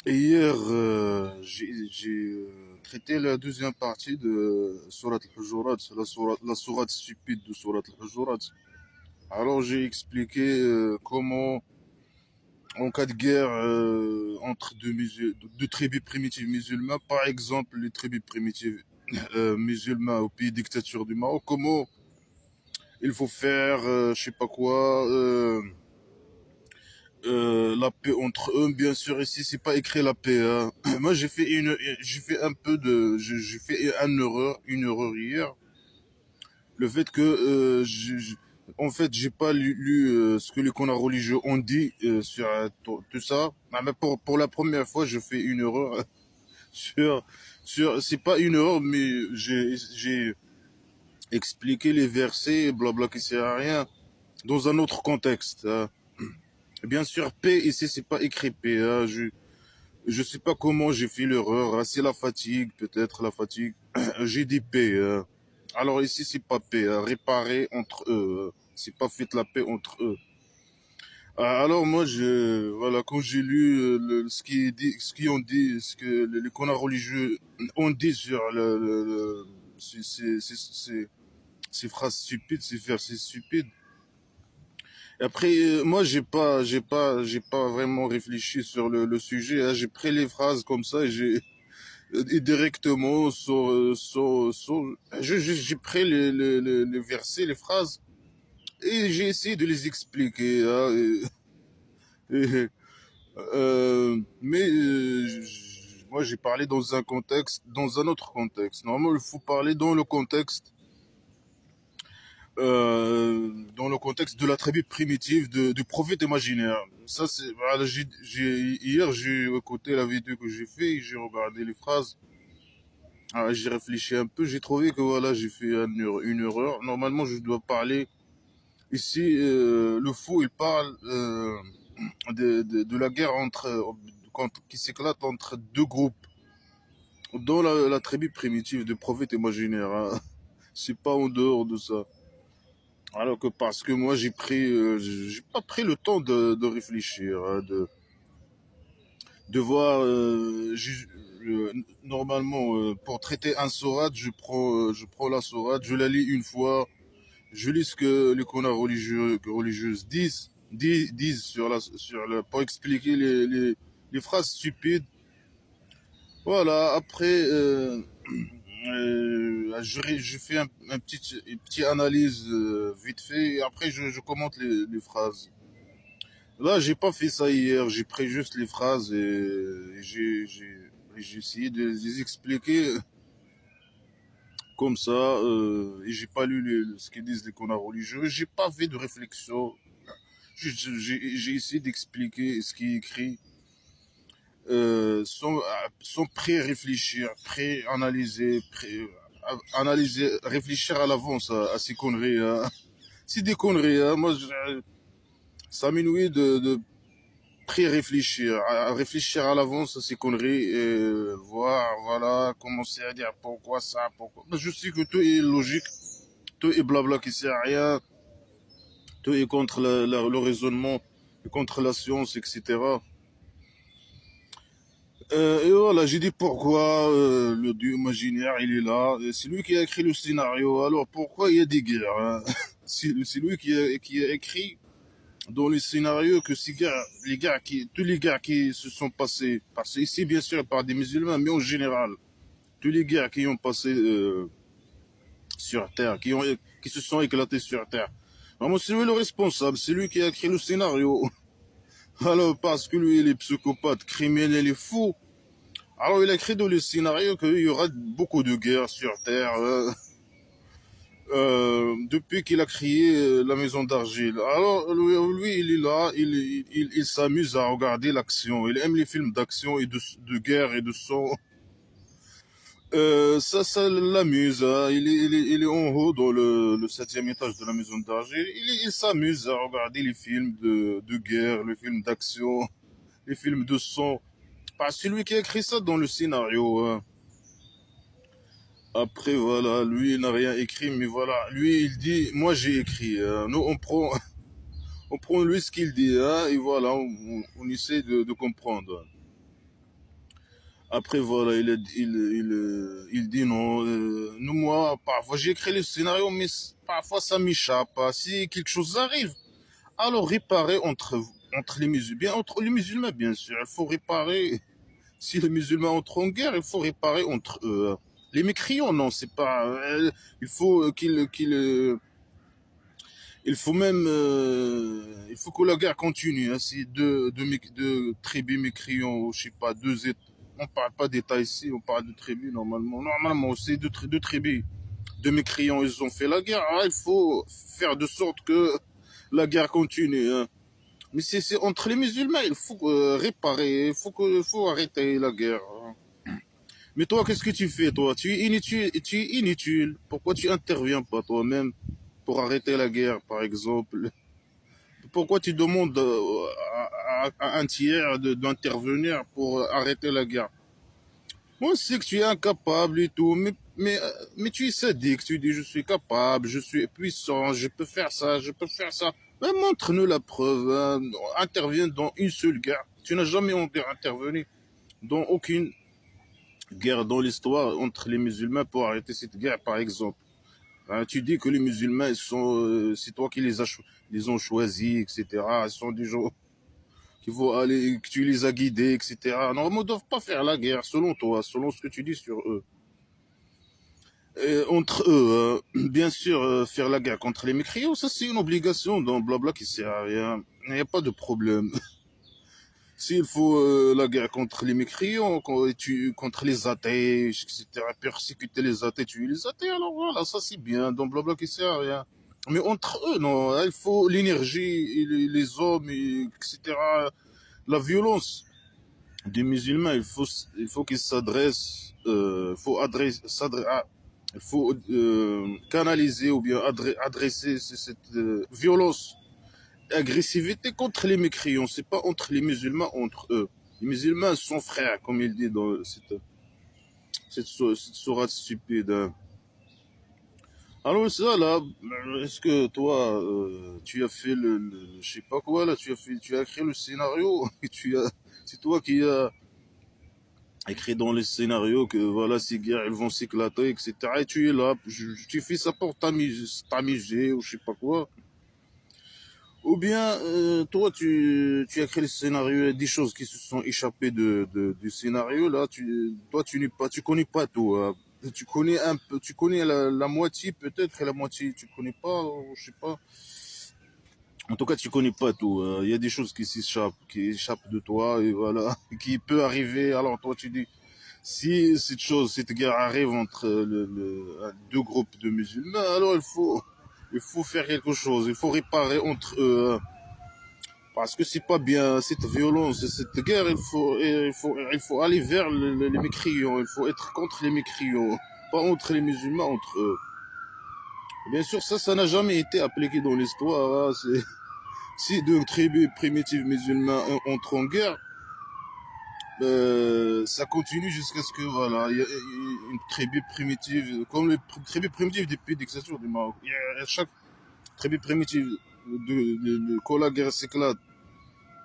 Et hier, traité la deuxième partie de Surat al-Hujurat, la sourate stupide de Surat al-Hujurat. Alors j'ai expliqué comment, en cas de guerre entre deux tribus primitives musulmanes, par exemple les tribus primitives musulmanes au pays dictature du Maroc, comment il faut faire, je sais pas quoi. La paix entre eux, bien sûr, ici, c'est pas écrit la paix, hein. Moi, j'ai fait un peu de, j'ai fait une erreur hier. Le fait que, en fait, j'ai pas lu ce que les connards religieux ont dit sur tout ça. Ah, mais pour la première fois, je fais une erreur sur, c'est pas une erreur, mais j'ai expliqué les versets, blabla, qui sert à rien, dans un autre contexte, hein. Bien sûr, paix, ici, c'est pas écrit paix, hein. Je sais pas comment j'ai fait l'erreur, hein. C'est la fatigue, peut-être la fatigue. J'ai dit paix, hein. Alors ici, c'est pas paix, hein. Réparer entre eux, hein. C'est pas fait la paix entre eux. Alors moi, voilà, quand j'ai lu ce qui est dit, ce qu'ils ont dit, ce que les connards religieux ont dit sur ces phrases stupides, ces versets stupides. Et après, moi, j'ai pas vraiment réfléchi sur le sujet, hein. J'ai pris les phrases comme ça et directement j'ai pris les versets, les phrases et j'ai essayé de les expliquer, hein. Et, moi j'ai parlé dans un contexte, dans un autre contexte. Normalement, il faut parler dans le contexte de la tribu primitive du prophète imaginaire. Ça, c'est, voilà, hier, j'ai écouté la vidéo que j'ai fait, j'ai regardé les phrases. Ah, j'ai réfléchi un peu, j'ai trouvé que voilà, j'ai fait une erreur. Normalement, je dois parler ici. Le fou, il parle de la guerre qui s'éclate entre deux groupes dans la tribu primitive du prophète imaginaire, hein. C'est pas en dehors de ça. Alors que parce que moi, j'ai pas pris le temps de réfléchir, hein, de voir. Normalement, pour traiter un sourate, je prends la sourate, je la lis une fois. Je lis ce que les connards religieuses disent pour expliquer les phrases stupides. Voilà, après, je fais une petite analyse vite fait, et après je commente les phrases. Là, j'ai pas fait ça hier, j'ai pris juste les phrases et j'ai essayé de les expliquer comme ça, et j'ai pas lu ce qu'ils disent les connards religieux, j'ai pas fait de réflexion. J'ai essayé d'expliquer ce qui est écrit sans pré-réfléchir, pré-analyser, analyser, réfléchir à l'avance à ces conneries, hein. C'est des conneries, hein. Moi, ça m'ennuie de pré-réfléchir, à réfléchir à l'avance à ces conneries et voir, voilà, commencer à dire pourquoi ça, pourquoi. Je sais que tout est logique, tout est blabla qui sert à rien, tout est contre le raisonnement, contre la science, etc. Et voilà, j'ai dit pourquoi le dieu imaginaire il est là. C'est lui qui a écrit le scénario. Alors pourquoi il y a des guerres, hein? C'est lui qui a écrit dans le scénario que tous les guerres qui se sont passés, parce que ici bien sûr par des musulmans, mais en général, tous les guerres qui ont passé sur Terre, qui se sont éclatées sur Terre. Vraiment, c'est lui le responsable, c'est lui qui a écrit le scénario. Alors parce que lui il est psychopathe, criminel et fou. Alors, il a écrit dans le scénario qu'il y aura beaucoup de guerres sur Terre depuis qu'il a créé la maison d'argile. Alors, lui, il est là, il s'amuse à regarder l'action. Il aime les films d'action et de guerre et de sang. Ça l'amuse, hein. Il est en haut dans le septième étage de la maison d'argile. Il s'amuse à regarder les films de guerre, les films d'action, les films de sang. Bah, c'est lui qui a écrit ça dans le scénario, hein. Après, voilà, lui, il n'a rien écrit, mais voilà, lui, il dit, moi, j'ai écrit, hein. Nous, on prend lui ce qu'il dit, hein, et voilà, on essaie de comprendre. Après, voilà, il dit non. Nous, moi, parfois, j'ai écrit le scénario, mais parfois, ça m'échappe. Si quelque chose arrive, alors réparer entre les musulmans, bien, entre les musulmans, bien sûr. Il faut réparer. Si les musulmans entrent en guerre, il faut réparer entre eux. Les mécréants, non, c'est pas. Il faut il faut même, il faut que la guerre continue. Hein. Si deux tribus mécréants, je sais pas, on parle pas d'État ici, on parle de tribus normalement. Normalement, c'est deux tribus de mécréants, ils ont fait la guerre. Ah, il faut faire de sorte que la guerre continue. Hein. Mais c'est entre les musulmans, il faut réparer, il faut arrêter la guerre. Hein. Mais toi, qu'est-ce que tu fais, toi? Tu es inutile. Pourquoi tu interviens pas toi-même pour arrêter la guerre, par exemple? Pourquoi tu demandes à un tiers d'intervenir pour arrêter la guerre? Moi, je sais que tu es incapable et tout, mais tu es sadique. Tu dis, je suis capable, je suis puissant, je peux faire ça, je peux faire ça. Mais montre-nous la preuve. Hein. Interviens dans une seule guerre. Tu n'as jamais intervenu dans aucune guerre dans l'histoire entre les musulmans pour arrêter cette guerre, par exemple. Hein, tu dis que les musulmans, c'est toi qui les ont choisis, etc. Ils sont des gens qu'il faut aller, que tu les as guidés, etc. Normalement, ils ne doivent pas faire la guerre, selon toi, selon ce que tu dis sur eux. Et entre eux, bien sûr, faire la guerre contre les mécréants, ça c'est une obligation dans blabla qui sert à rien. Il n'y a pas de problème. S'il faut la guerre contre les mécréants, contre les athées, etc., persécuter les athées, tuer les athées, alors voilà, ça c'est bien, dans blabla qui sert à rien. Mais entre eux, non, il faut l'énergie, les hommes, etc., la violence des musulmans, il faut qu'ils s'adressent, il faut canaliser ou bien adresser cette violence agressivité contre les mécréants, c'est pas entre les musulmans, entre eux. Les musulmans sont frères, comme il dit dans cette sourate stupide. Hein. Alors ça là, est-ce que toi, tu as fait je sais pas quoi là, tu as écrit le scénario, et c'est toi qui as écrit dans le scénario que voilà ces guerres elles vont s'éclater, etc. Et tu es là, tu fais ça pour t'amuser ou je sais pas quoi. Ou bien, toi, tu as créé le scénario, des choses qui se sont échappées du scénario, là, toi, tu connais pas tout. Hein. Tu connais un peu, tu connais la moitié, peut-être, et la moitié, tu connais pas, ou je sais pas. En tout cas, tu connais pas tout. Il y a des choses qui échappent de toi, et voilà, qui peut arriver. Alors, toi, tu dis, si cette guerre arrive entre deux groupes de musulmans, alors il faut faire quelque chose, il faut réparer entre eux. Hein. Parce que c'est pas bien, cette violence, cette guerre, il faut aller vers les mécréants, il faut être contre les mécréants, pas entre les musulmans, entre eux. Bien sûr, ça n'a jamais été appliqué dans l'histoire. Hein. Si deux tribus primitives musulmanes entrent en guerre, ça continue jusqu'à ce que, voilà, il y a une tribu primitive, comme les tribus primitives des pays d'exception du Maroc. Il y a chaque tribu primitive quand la guerre s'éclate,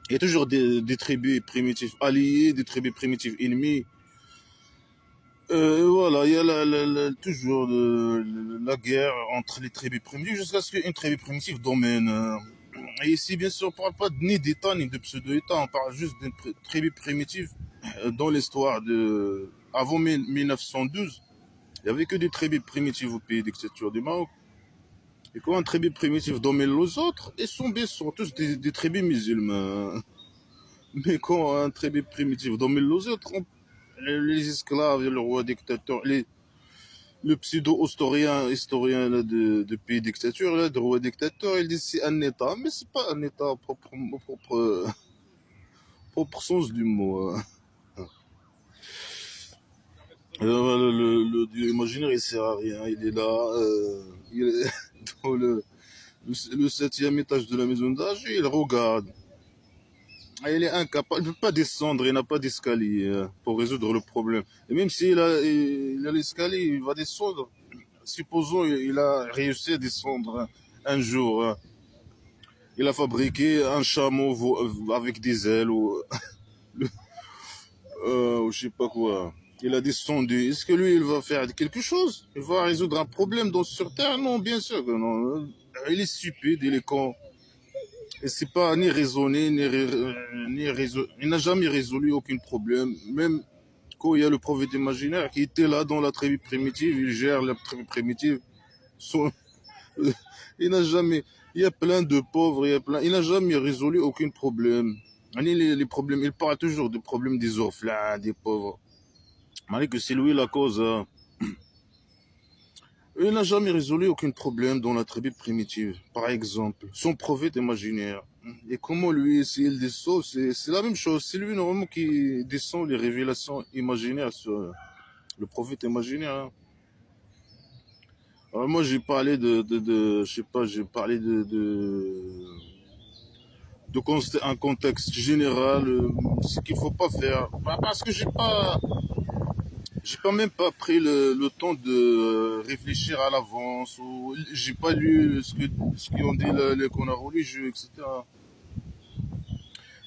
il y a toujours des tribus primitives alliées, des tribus primitives ennemies. Voilà, il y a toujours la guerre entre les tribus primitives jusqu'à ce qu'une tribu primitive domine. Et ici, bien sûr, on ne parle pas ni d'État ni de pseudo-État, on parle juste d'une tribu primitive dans l'histoire de... Avant 1912, il n'y avait que des tribus primitives au pays dictature du Maroc. Et quand une tribu primitive domine les autres, ils sont bien sûr tous des tribus musulmanes. Mais quand un tribu primitif domine les autres, les esclaves, le roi dictateur, le historien là, de pays dictature, là, de roi dictateur, il dit c'est un État, mais c'est pas un État propre sens du mot. Hein. Le dieu imaginaire, il sert à rien, il est là, il est dans le septième étage de la maison d'âge, il regarde. Ah, il est incapable, il ne peut pas descendre, il n'a pas d'escalier pour résoudre le problème. Et même s'il il a l'escalier, il va descendre. Supposons il a réussi à descendre un jour. Hein. Il a fabriqué un chameau avec des ailes ou je sais pas quoi. Il a descendu. Est-ce que lui, il va faire quelque chose? Il va résoudre un problème sur Terre? Non, bien sûr que non. Il est stupide, il est con. Et c'est pas ni raisonné, il n'a jamais résolu aucun problème. Même quand il y a le prophète imaginaire qui était là dans la tribu primitive, il gère la tribu primitive. Son- il n'a jamais, il y a plein de pauvres, il n'a jamais résolu aucun problème. Ni les problèmes, il parle toujours des problèmes des orphelins, des pauvres. Malgré que c'est lui la cause, hein. Il n'a jamais résolu aucun problème dans la tribu primitive. Par exemple, son prophète imaginaire. Et comment lui, s'il descend, c'est la même chose. C'est lui normalement qui descend les révélations imaginaires sur le prophète imaginaire, hein. Alors moi j'ai parlé je sais pas, j'ai parlé de un contexte général, ce qu'il faut pas faire. Bah, parce que j'ai pas même pas pris le temps de réfléchir à l'avance, ou j'ai pas lu ce qu'ont dit les connards religieux, etc.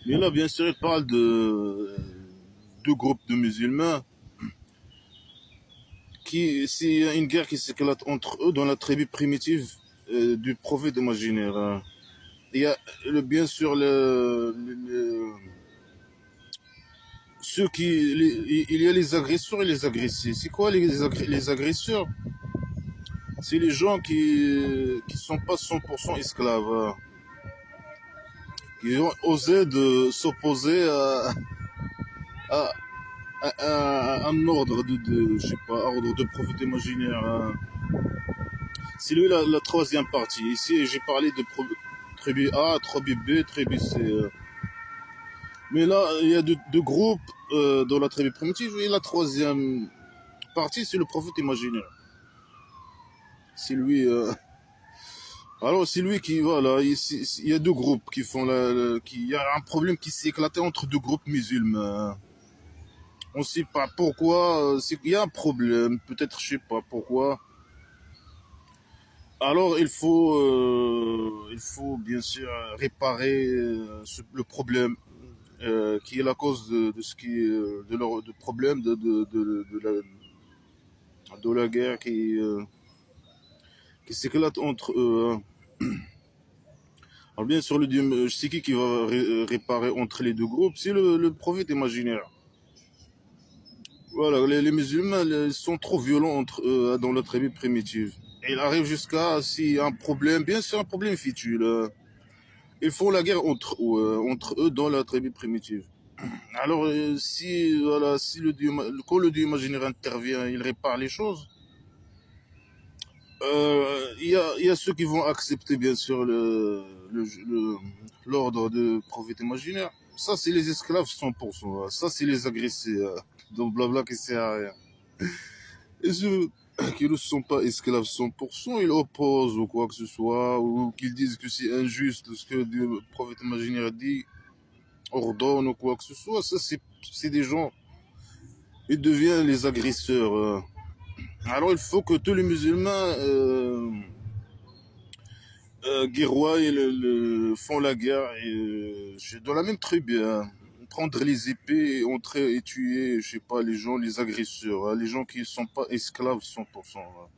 Mais là, bien sûr, il parle de deux groupes de musulmans s'il y a une guerre qui s'éclate entre eux dans la tribu primitive du prophète imaginaire, hein. Il y a bien sûr ceux il y a les agresseurs et les agressés. C'est quoi les agresseurs? C'est les gens qui sont pas 100% esclaves, hein, qui ont osé de s'opposer à, à un ordre je sais pas, ordre de prophète imaginaire, hein. C'est lui la troisième partie. Ici, j'ai parlé de tribu A, tribu B, tribu C. Mais là, il y a deux groupes dans la tribu primitive. Et la troisième partie, c'est le prophète imaginaire. C'est lui. Alors, c'est lui qui, voilà, il y a deux groupes qui font il y a un problème qui s'est éclaté entre deux groupes musulmans. On ne sait pas pourquoi. Il y a un problème. Peut-être, je sais pas pourquoi. Alors, il faut bien sûr réparer le problème qui est la cause de ce qui de leur de problème de la guerre qui s'éclate entre eux, hein. Alors bien sûr, le Dieu, c'est qui va réparer entre les deux groupes? C'est le prophète imaginaire. Voilà, les musulmans ils sont trop violents entre eux, hein, dans la tribu primitive. Et il arrive jusqu'à, s'il y a un problème, bien sûr un problème futile, ils font la guerre entre eux dans la tribu primitive. Alors, si, voilà, si quand le Dieu imaginaire intervient, il répare les choses. Il y a ceux qui vont accepter, bien sûr, l'ordre de prophète imaginaire. Ça, c'est les esclaves 100%. Ça, c'est les agressés. Donc, blabla, qui sert à rien. Et ceux qui ne sont pas esclaves 100%, ils opposent ou quoi que ce soit, ou qu'ils disent que c'est injuste ce que le prophète imaginaire dit, ordonne ou quoi que ce soit. Ça, c'est des gens, ils deviennent les agresseurs. Alors, il faut que tous les musulmans guerroient et font la guerre dans la même tribu, hein. Prendre les épées et entrer et tuer, je sais pas, les gens, les agresseurs, hein, les gens qui ne sont pas esclaves 100%, hein.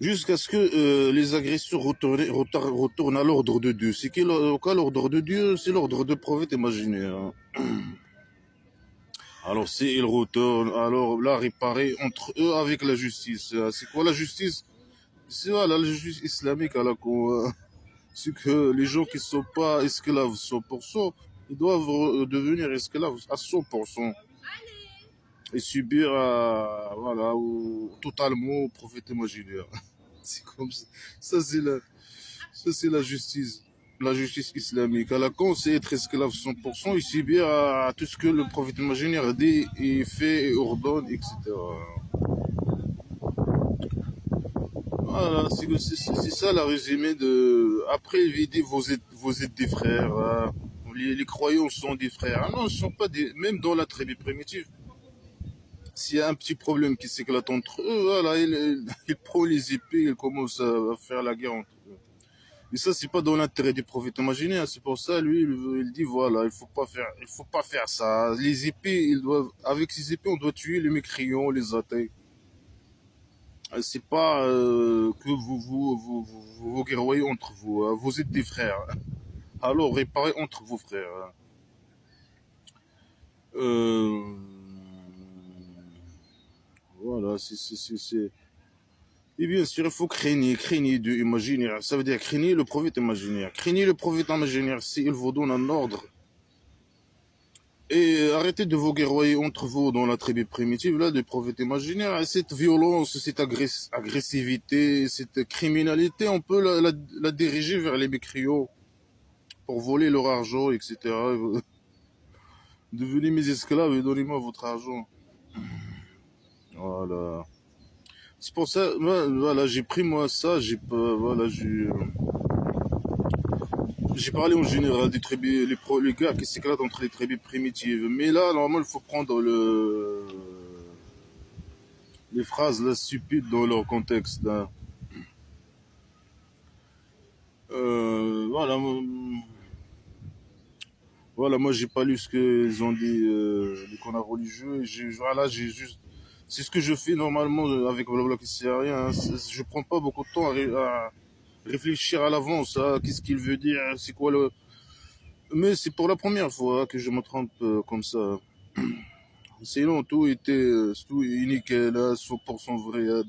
Jusqu'à ce que les agresseurs retournent à l'ordre de Dieu. C'est quoi l'ordre de Dieu? C'est l'ordre de prophète imaginaire, hein. Alors, s'ils retournent, alors là, réparer entre eux avec la justice. C'est quoi la justice? C'est voilà, la justice islamique à la con. C'est que les gens qui ne sont pas esclaves 100%, ils doivent devenir esclaves à 100% et subir voilà, totalement au prophète imaginaire. C'est comme ça. Ça, c'est la justice. La justice islamique. À la con, c'est être esclave 100% et subir à tout ce que le prophète imaginaire dit et fait et ordonne, etc. Voilà, c'est ça la résumé de. Après, il dit vous êtes des frères, hein. Les croyants sont des frères. Ah non, ils ne sont pas des. Même dans la tribu primitive, s'il y a un petit problème qui s'éclate entre eux, voilà, il prend les épées, il commence à faire la guerre entre eux. Et ça, c'est pas dans l'intérêt du prophète imaginaire. C'est pour ça, lui, il dit, voilà, il faut pas faire ça. Les épées, avec ces épées, on doit tuer les mécréants, les athées. C'est pas que vous guerroyez entre vous, hein. Vous êtes des frères. Alors, réparez entre vos frères, hein. Euh, voilà, et bien sûr, il faut craigner de imaginaire. Ça veut dire craigner le prophète imaginaire. Craignez le prophète imaginaire s'il vous donne un ordre. Et arrêtez de vous guerroyer entre vous dans la tribu primitive, là, du prophète imaginaire. Cette violence, cette agressivité, cette criminalité, on peut la diriger vers les mécriaux pour voler leur argent, etc. Devenez mes esclaves et donnez-moi votre argent. Voilà. C'est pour ça, voilà, j'ai pris moi ça, voilà, j'ai parlé en général des tribus, les gars qui s'éclatent entre les tribus primitives. Mais là, normalement, il faut prendre les phrases là, stupides dans leur contexte, là. Voilà, voilà, moi j'ai pas lu ce qu'ils ont dit les connards religieux. Voilà, j'ai juste, c'est ce que je fais normalement avec Blabla qui sert à rien, hein. Je prends pas beaucoup de temps à réfléchir à l'avance, à qu'est-ce qu'il veut dire, c'est quoi le. Mais c'est pour la première fois que je me trompe comme ça. Sinon, tout est nickel, hein, 100% vrai, hein,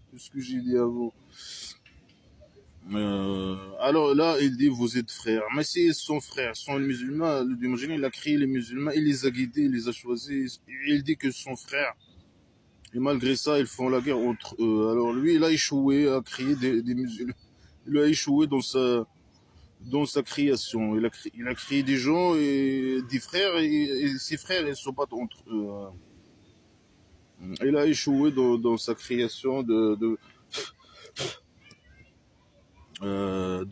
tout ce que j'ai dit avant. Alors là, il dit vous êtes frères. Mais s'ils sont frères, sont les musulmans, le Dieu il a créé les musulmans, il les a guidés, il les a choisis. Il dit que sont frères. Et malgré ça, ils font la guerre entre eux. Alors lui, il a échoué à créer des musulmans. Il a échoué dans sa création. Il a créé des gens et des frères, et ses frères, ils se battent entre eux, hein. Il a échoué dans sa création dans euh,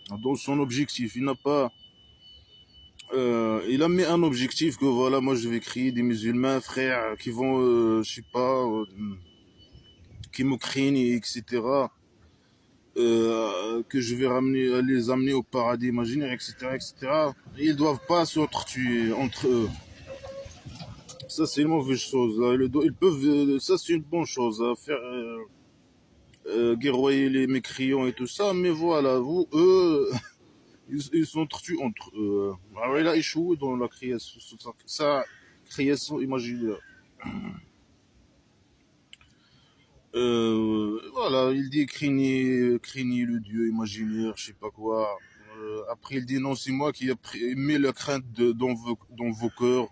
dans son objectif. Il n'a pas, il a mis un objectif que voilà, moi je vais créer des musulmans frères qui vont, je sais pas, qui me craignent, etc. Que je vais les amener au paradis imaginaire, etc., etc. Ils doivent pas s'entretuer entre eux. Ça, c'est une mauvaise chose, là. Ils peuvent, ça, c'est une bonne chose à faire, guerroyer les mécréants et tout ça, mais voilà, eux, ils s'entretuent entre eux. Alors, il a échoué dans la création, sa création imaginaire. Voilà, il dit craignez le Dieu imaginaire, je sais pas quoi. Après, il dit non, c'est moi qui ai mis la crainte dans vos cœurs.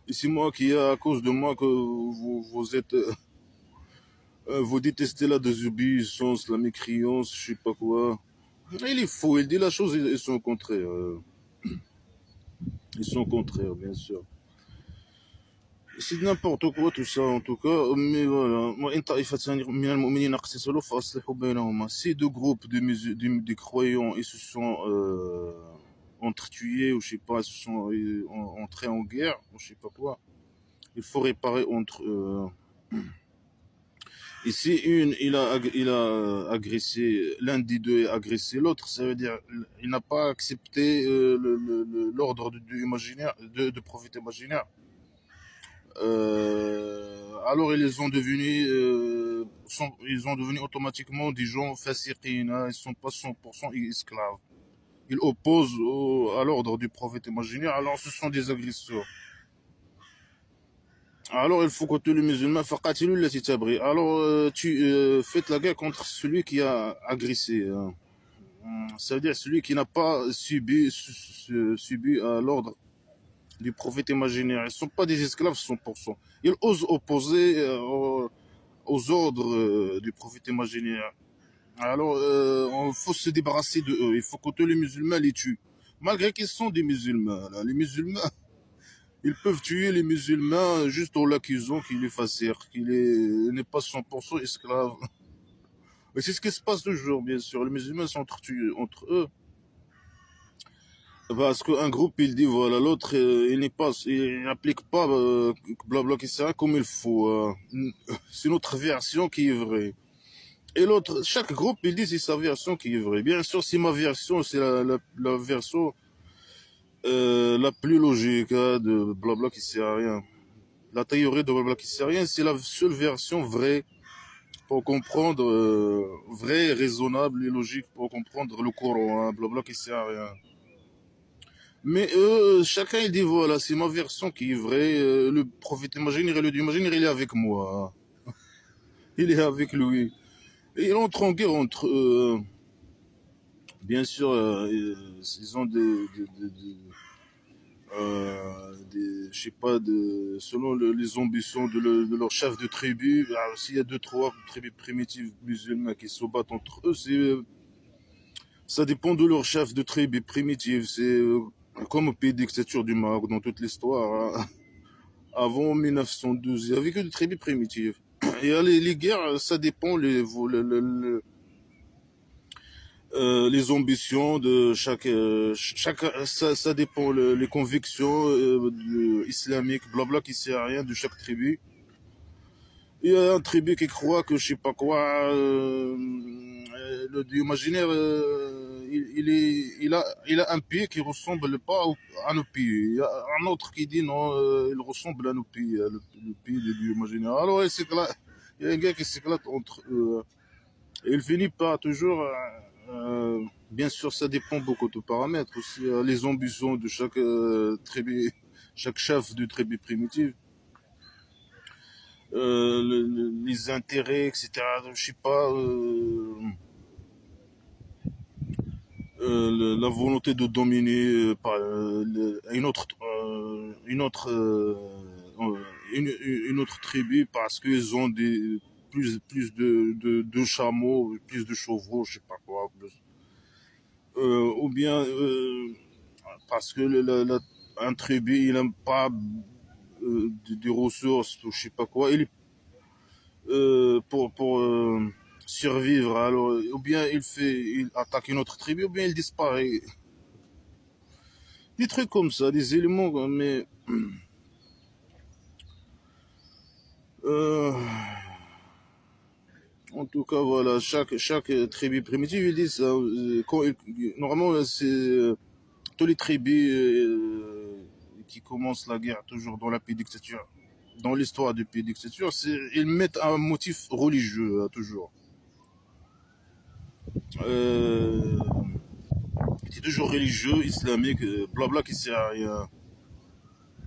Et c'est moi qui, à cause de moi, que vous êtes, vous détestez la désobéissance, la mécréance, je sais pas quoi. Il est faux, il dit la chose et son contraire. Ils sont contraires, bien sûr. C'est n'importe quoi tout ça en tout cas, mais voilà. Ces deux groupes de croyants, ils se sont entretués, ou je sais pas, ils se sont entrés en guerre, ou je sais pas quoi. Il faut réparer entre eux. Et si il a agressé, l'un des deux a agressé l'autre, ça veut dire il n'a pas accepté l'ordre imaginaire, de prophète imaginaire. Alors ils ont devenu automatiquement des gens fasiqines, hein. Ils sont pas 100% esclaves. Ils opposent à l'ordre du prophète imaginaire, alors ce sont des agresseurs. Alors il faut que tous les musulmans faqatilu allati tabghi. Alors faites la guerre contre celui qui a agressé, hein. Ça veut dire celui qui n'a pas subi à l'ordre du prophète imaginaire. Ils ne sont pas des esclaves 100%. Ils osent opposer aux ordres du prophète imaginaire. Alors, il faut se débarrasser de eux. Il faut que tous les musulmans les tuent. Malgré qu'ils sont des musulmans, là. Les musulmans, ils peuvent tuer les musulmans juste en l'accusant qu'il est fassir, n'est pas 100% esclave. Mais c'est ce qui se passe toujours, bien sûr. Les musulmans sont entretués entre eux. Parce qu'un groupe, il dit, voilà, l'autre, il n'applique pas blabla, etc., comme il faut. C'est notre version qui est vraie. Et l'autre, chaque groupe, il dit c'est sa version qui est vraie. Bien sûr, c'est ma version, c'est la version la plus logique hein, de blabla qui sert à rien. La théorie de blabla qui sert à rien, c'est la seule version vraie pour comprendre, vraie, raisonnable et logique pour comprendre le Coran, hein, blabla qui sert à rien. Mais chacun il dit voilà, c'est ma version qui est vraie. Le prophète imaginaire et le Dieu imaginaire, il est avec moi. Hein. Il est avec lui. Et ils entrent en guerre entre eux. Bien sûr, ils ont je sais pas, selon les ambitions de leur chef de tribu. Alors, s'il y a deux, trois tribus primitives musulmanes qui se battent entre eux, ça dépend de leur chef de tribu primitive. C'est comme au pays de dictature du Maroc dans toute l'histoire. Hein. Avant 1912, il n'y avait que des tribus primitives. Et les guerres, ça dépend les ambitions de chaque ça dépend les convictions islamiques, blabla qui sert à rien de chaque tribu. Il y a un tribu qui croit que je sais pas quoi, le dieu imaginaire, il a un pied qui ressemble pas à nos pieds. Il y a un autre qui dit non, il ressemble à nos pieds, le pied du dieu imaginaire. Alors il y a un gars qui s'éclate entre eux. Et il finit par toujours, bien sûr, ça dépend beaucoup de paramètres aussi, les ambitions de chaque tribu, chaque chef de tribu primitive, les intérêts, etc. Je sais pas, la volonté de dominer par une autre tribu parce qu'ils ont plus de chameaux, plus de chevaux, je sais pas quoi, ou bien parce que un tribu il n'aime pas des ressources ou je sais pas quoi, pour survivre, alors ou bien il attaque une autre tribu ou bien il disparaît. Des trucs comme ça, des éléments, mais euh, en tout cas voilà, chaque tribu primitive ils disent ça. Normalement c'est tous les tribus qui commencent la guerre toujours dans la pays dictature, dans l'histoire du pays dictature, ils mettent un motif religieux toujours. Euh, c'est toujours religieux, islamique, blabla qui sert à rien.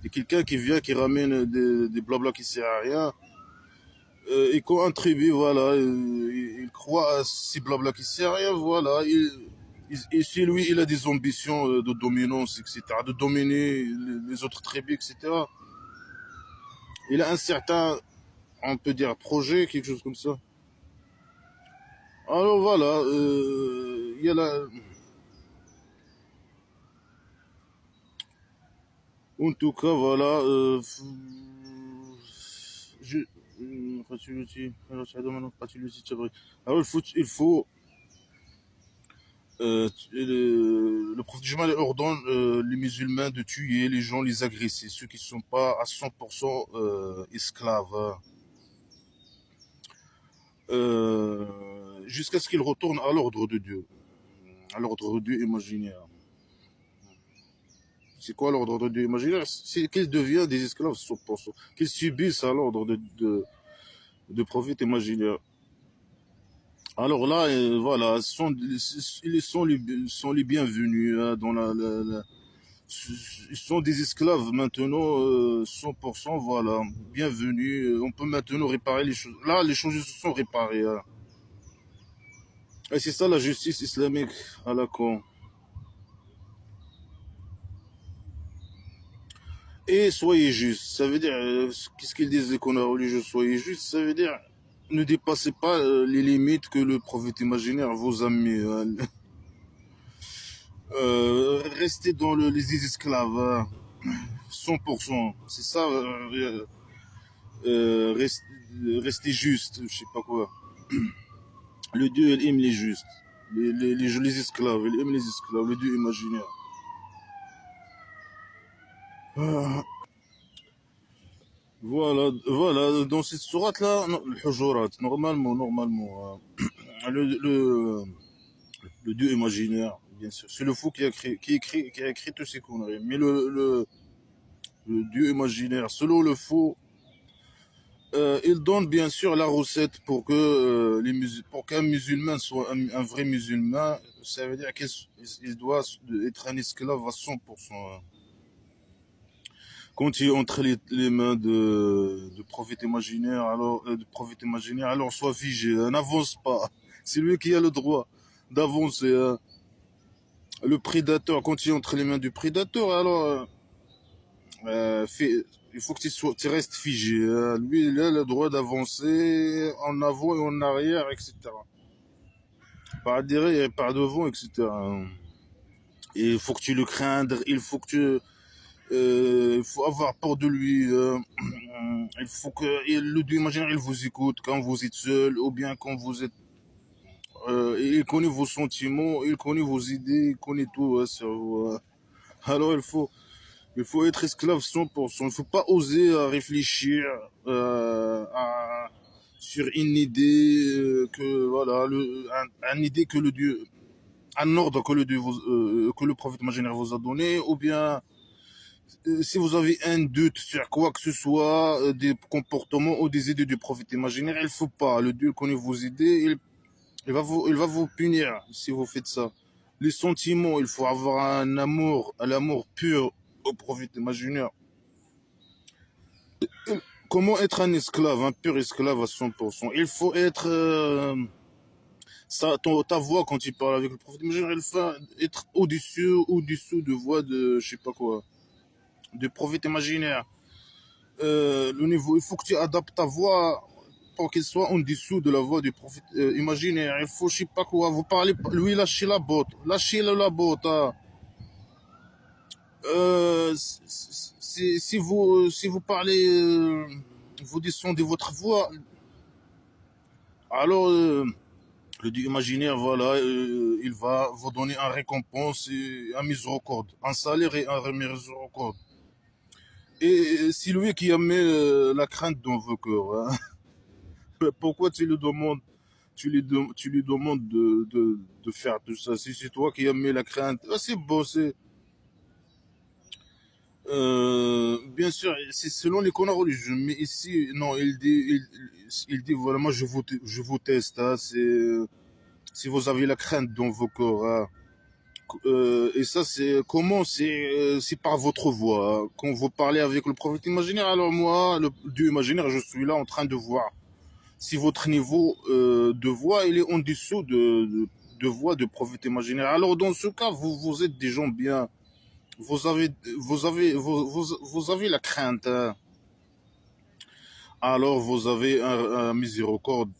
Et quelqu'un qui vient, qui ramène des blabla qui sert à rien, et quand un tribu, voilà, il croit à ces blabla qui sert à rien, voilà, et si lui, il a des ambitions de dominance, etc., de dominer les autres tribus, etc., il a un certain, on peut dire, projet, quelque chose comme ça. Alors voilà, il y a la... En tout cas, voilà, je... Alors il faut le prophète Jumal ordonne les musulmans de tuer les gens, les agresser, ceux qui ne sont pas à 100% esclaves, hein. Jusqu'à ce qu'ils retournent à l'ordre de Dieu, à l'ordre de Dieu imaginaire. C'est quoi l'ordre de Dieu imaginaire? C'est qu'ils deviennent des esclaves 100%, qu'ils subissent à l'ordre de prophète imaginaire. Alors là, voilà, sont les bienvenus hein, dans ils sont des esclaves maintenant, 100%, voilà, bienvenus. On peut maintenant réparer les choses. Là, les choses se sont réparées. Hein. Et c'est ça la justice islamique à la con. Et soyez juste. Ça veut dire, qu'est-ce qu'ils disent qu'on a religieux, soyez juste. Ça veut dire, ne dépassez pas les limites que le prophète imaginaire vous a mis. Hein. Restez dans les esclaves. Hein. 100%. C'est ça. Restez juste. Je sais pas quoi. Le Dieu, il aime les justes. Les esclaves. Il aime les esclaves. Le Dieu imaginaire. Ah, voilà. Voilà. Dans cette sourate-là, le Hujurat, normalement. Hein. le, le Dieu imaginaire, bien sûr. C'est le fou qui a écrit toutes ces conneries. Mais le Dieu imaginaire, selon le fou, il donne bien sûr la recette pour que pour qu'un musulman soit un vrai musulman. Ça veut dire qu'il doit être un esclave à 100%. Quand il est entre les mains de prophète imaginaire, alors sois figé, n'avance pas. C'est lui qui a le droit d'avancer. Le prédateur, quand il est entre les mains du prédateur, alors il faut que tu restes figé. Lui, il a le droit d'avancer en avant et en arrière, etc. Par derrière et par devant, etc. Et il faut que tu le craindre, il faut avoir peur de lui. Il faut que le Dieu imaginaire, il vous écoute quand vous êtes seul ou bien quand vous êtes. Il connaît vos sentiments, il connaît vos idées, il connaît tout sur vous. Alors il faut être esclave 100%. Il ne faut pas oser réfléchir sur une idée que voilà, un idée que le Dieu, un ordre que que le prophète imaginaire vous a donné, ou bien si vous avez un doute sur quoi que ce soit, des comportements ou des idées du prophète imaginaire, il ne faut pas. Le Dieu connaît vos idées, il va vous punir si vous faites ça. Les sentiments, il faut avoir un amour pur au prophète imaginaire. Comment être un esclave, un pur esclave à 100%? Il faut être ta voix quand tu parles avec le prophète imaginaire, il faut être au-dessous de voix de je sais pas quoi, de prophète imaginaire. Le niveau, il faut que tu adaptes ta voix pour qu'elle soit en dessous de la voix du prophète imaginaire. Il faut, je sais pas quoi, vous parlez, lui, lâchez la botte. Lâchez la botte. Hein. Si vous parlez, vous descendez votre voix, alors le Dieu imaginaire, voilà, il va vous donner un récompense et un miséricorde, un salaire et un miséricorde. Et c'est lui qui a mis la crainte dans vos cœurs. Hein. Pourquoi tu le demandes, tu lui demandes de faire tout ça? Si c'est toi qui as mis la crainte, ah, c'est bon, c'est bien sûr, c'est selon les canons religieux. Mais ici, non, il dit voilà, moi je vous teste. Hein, si vous avez la crainte dans vos corps. Hein, et ça, c'est par votre voix. Hein. Quand vous parlez avec le prophète imaginaire, alors moi, le Dieu imaginaire, je suis là en train de voir si votre niveau de voix il est en dessous de voix de prophète imaginaire. Alors dans ce cas, vous êtes des gens bien. Vous avez la crainte. Hein. Alors vous avez un miséricorde,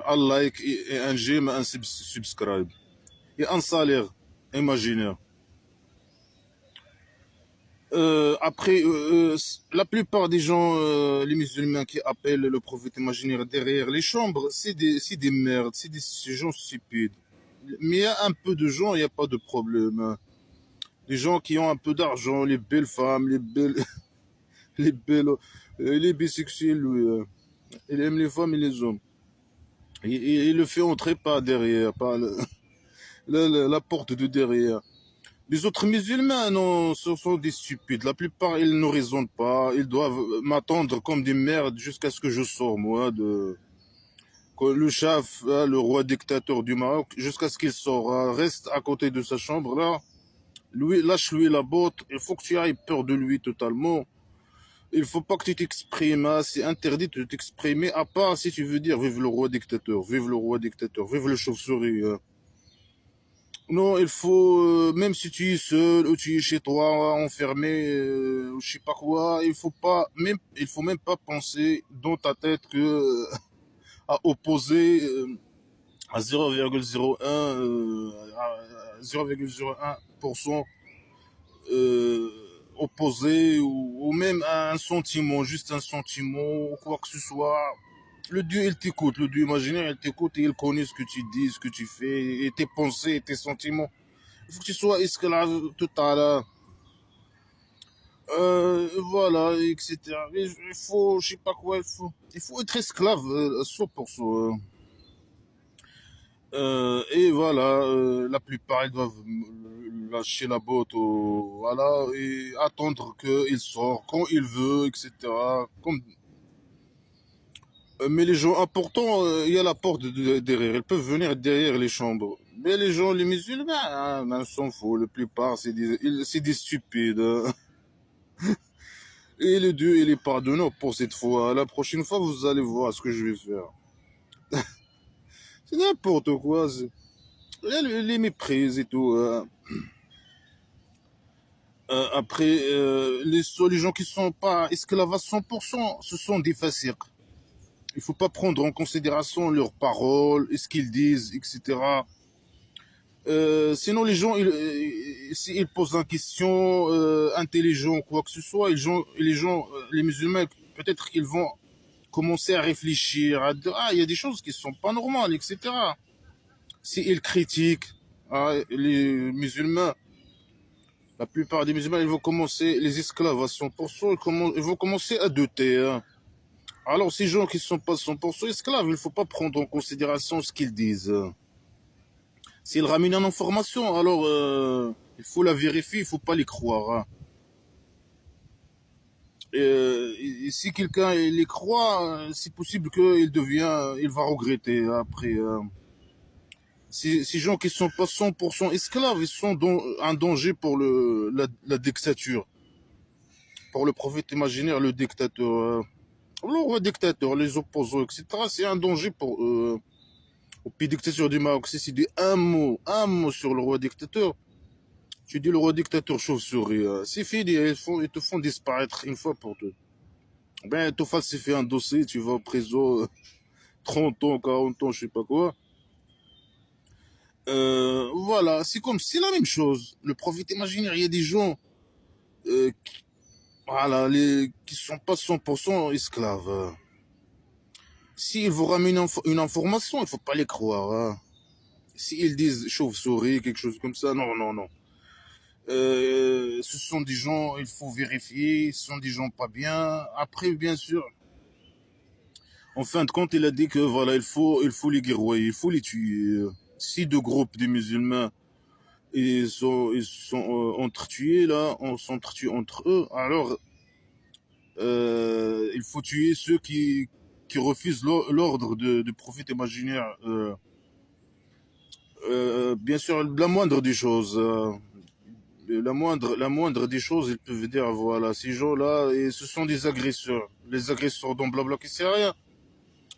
un like et un j'aime, un subscribe. Et un salaire imaginaire. Après, la plupart des gens, les musulmans qui appellent le prophète imaginaire derrière les chambres, c'est des merdes, c'est des gens stupides. Mais il y a un peu de gens, il n'y a pas de problème. Hein. Les gens qui ont un peu d'argent, les belles femmes, les belles, les bisexuels, lui, il aime les femmes et les hommes. Il le fait entrer par derrière, par la porte de derrière. Les autres musulmans, non, ce sont des stupides. La plupart, ils ne raisonnent pas. Ils doivent m'attendre comme des merdes jusqu'à ce que je sors, moi, que le chef, le roi dictateur du Maroc, jusqu'à ce qu'il sort, reste à côté de sa chambre, là. Lui, lâche-lui la botte. Il faut que tu aies peur de lui totalement. Il faut pas que tu t'exprimes. Hein. C'est interdit de t'exprimer, à part si tu veux dire vive le roi dictateur, vive le roi dictateur, vive le chauve-souris. Hein. Non, il faut, même si tu es seul ou tu es chez toi, enfermé, je sais pas quoi, il faut même pas penser dans ta tête que à opposer à 0,01, à 0,01% euh, opposé ou même à un sentiment, juste un sentiment ou quoi que ce soit. Le Dieu, il t'écoute, le Dieu imaginaire, il t'écoute et il connaît ce que tu dis, ce que tu fais, et tes pensées, et tes sentiments. Il faut que tu sois esclave total. Hein. Voilà, etc. Il faut, je sais pas quoi, il faut être esclave 100%. Et voilà, la plupart ils doivent lâcher la botte voilà, et attendre qu'il sort quand il veut, etc. Mais les gens importants, il y a la porte derrière. Ils peuvent venir derrière les chambres. Mais les gens, les musulmans, hein, ben, s'en fout. La plupart, c'est des stupides, hein. Et le Dieu, il est pardonnant pour cette fois. La prochaine fois, vous allez voir ce que je vais faire. C'est n'importe quoi. Les méprises et tout. Après, les gens qui sont pas esclaves à 100%, ce sont des fassiques. Il faut pas prendre en considération leurs paroles, ce qu'ils disent, etc. Sinon, s'ils posent une question intelligente, quoi que ce soit, les musulmans, peut-être qu'ils vont commencer à réfléchir, à dire, ah, il y a des choses qui sont pas normales, etc. S'ils critiquent les musulmans, la plupart des musulmans, ils vont commencer, les esclaves à 100%, ils vont commencer à douter, hein. Alors, ces gens qui ne sont pas 100% esclaves, il ne faut pas prendre en considération ce qu'ils disent. S'ils ramènent une information, alors il faut la vérifier, il ne faut pas les croire, hein. Et si quelqu'un les croit, c'est possible il va regretter après. Ces gens qui ne sont pas 100% esclaves, ils sont un danger pour la dictature. Pour le prophète imaginaire, le dictateur. Le roi dictateur, les opposants, etc. C'est un danger pour eux. Au pays dictateur du Maroc, si tu dis un mot sur le roi dictateur, tu dis le roi dictateur chauve-souris, c'est fini, ils te font disparaître une fois pour toutes. Ben, tu falsifies un dossier, tu vas en prison 30 ans, 40 ans, je sais pas quoi. Voilà, c'est la même chose. Le prophète imaginaire, il y a des gens voilà, qui sont pas 100% esclaves. S'ils vous ramènent une information, il faut pas les croire, hein. S'ils disent chauve-souris, quelque chose comme ça, non, non, non. Ce sont des gens, il faut vérifier, ce sont des gens pas bien. Après, bien sûr, en fin de compte, il a dit que voilà, il faut les guerroyer, il faut les tuer. Si deux groupes de musulmans ils sont entretués là, on s'entretue entre eux, alors il faut tuer ceux qui refusent l'ordre du prophète imaginaire. Bien sûr, la moindre des choses. La moindre des choses, ils peuvent dire, voilà, ces gens-là, et ce sont des agresseurs. Les agresseurs dans blabla qui sert à rien.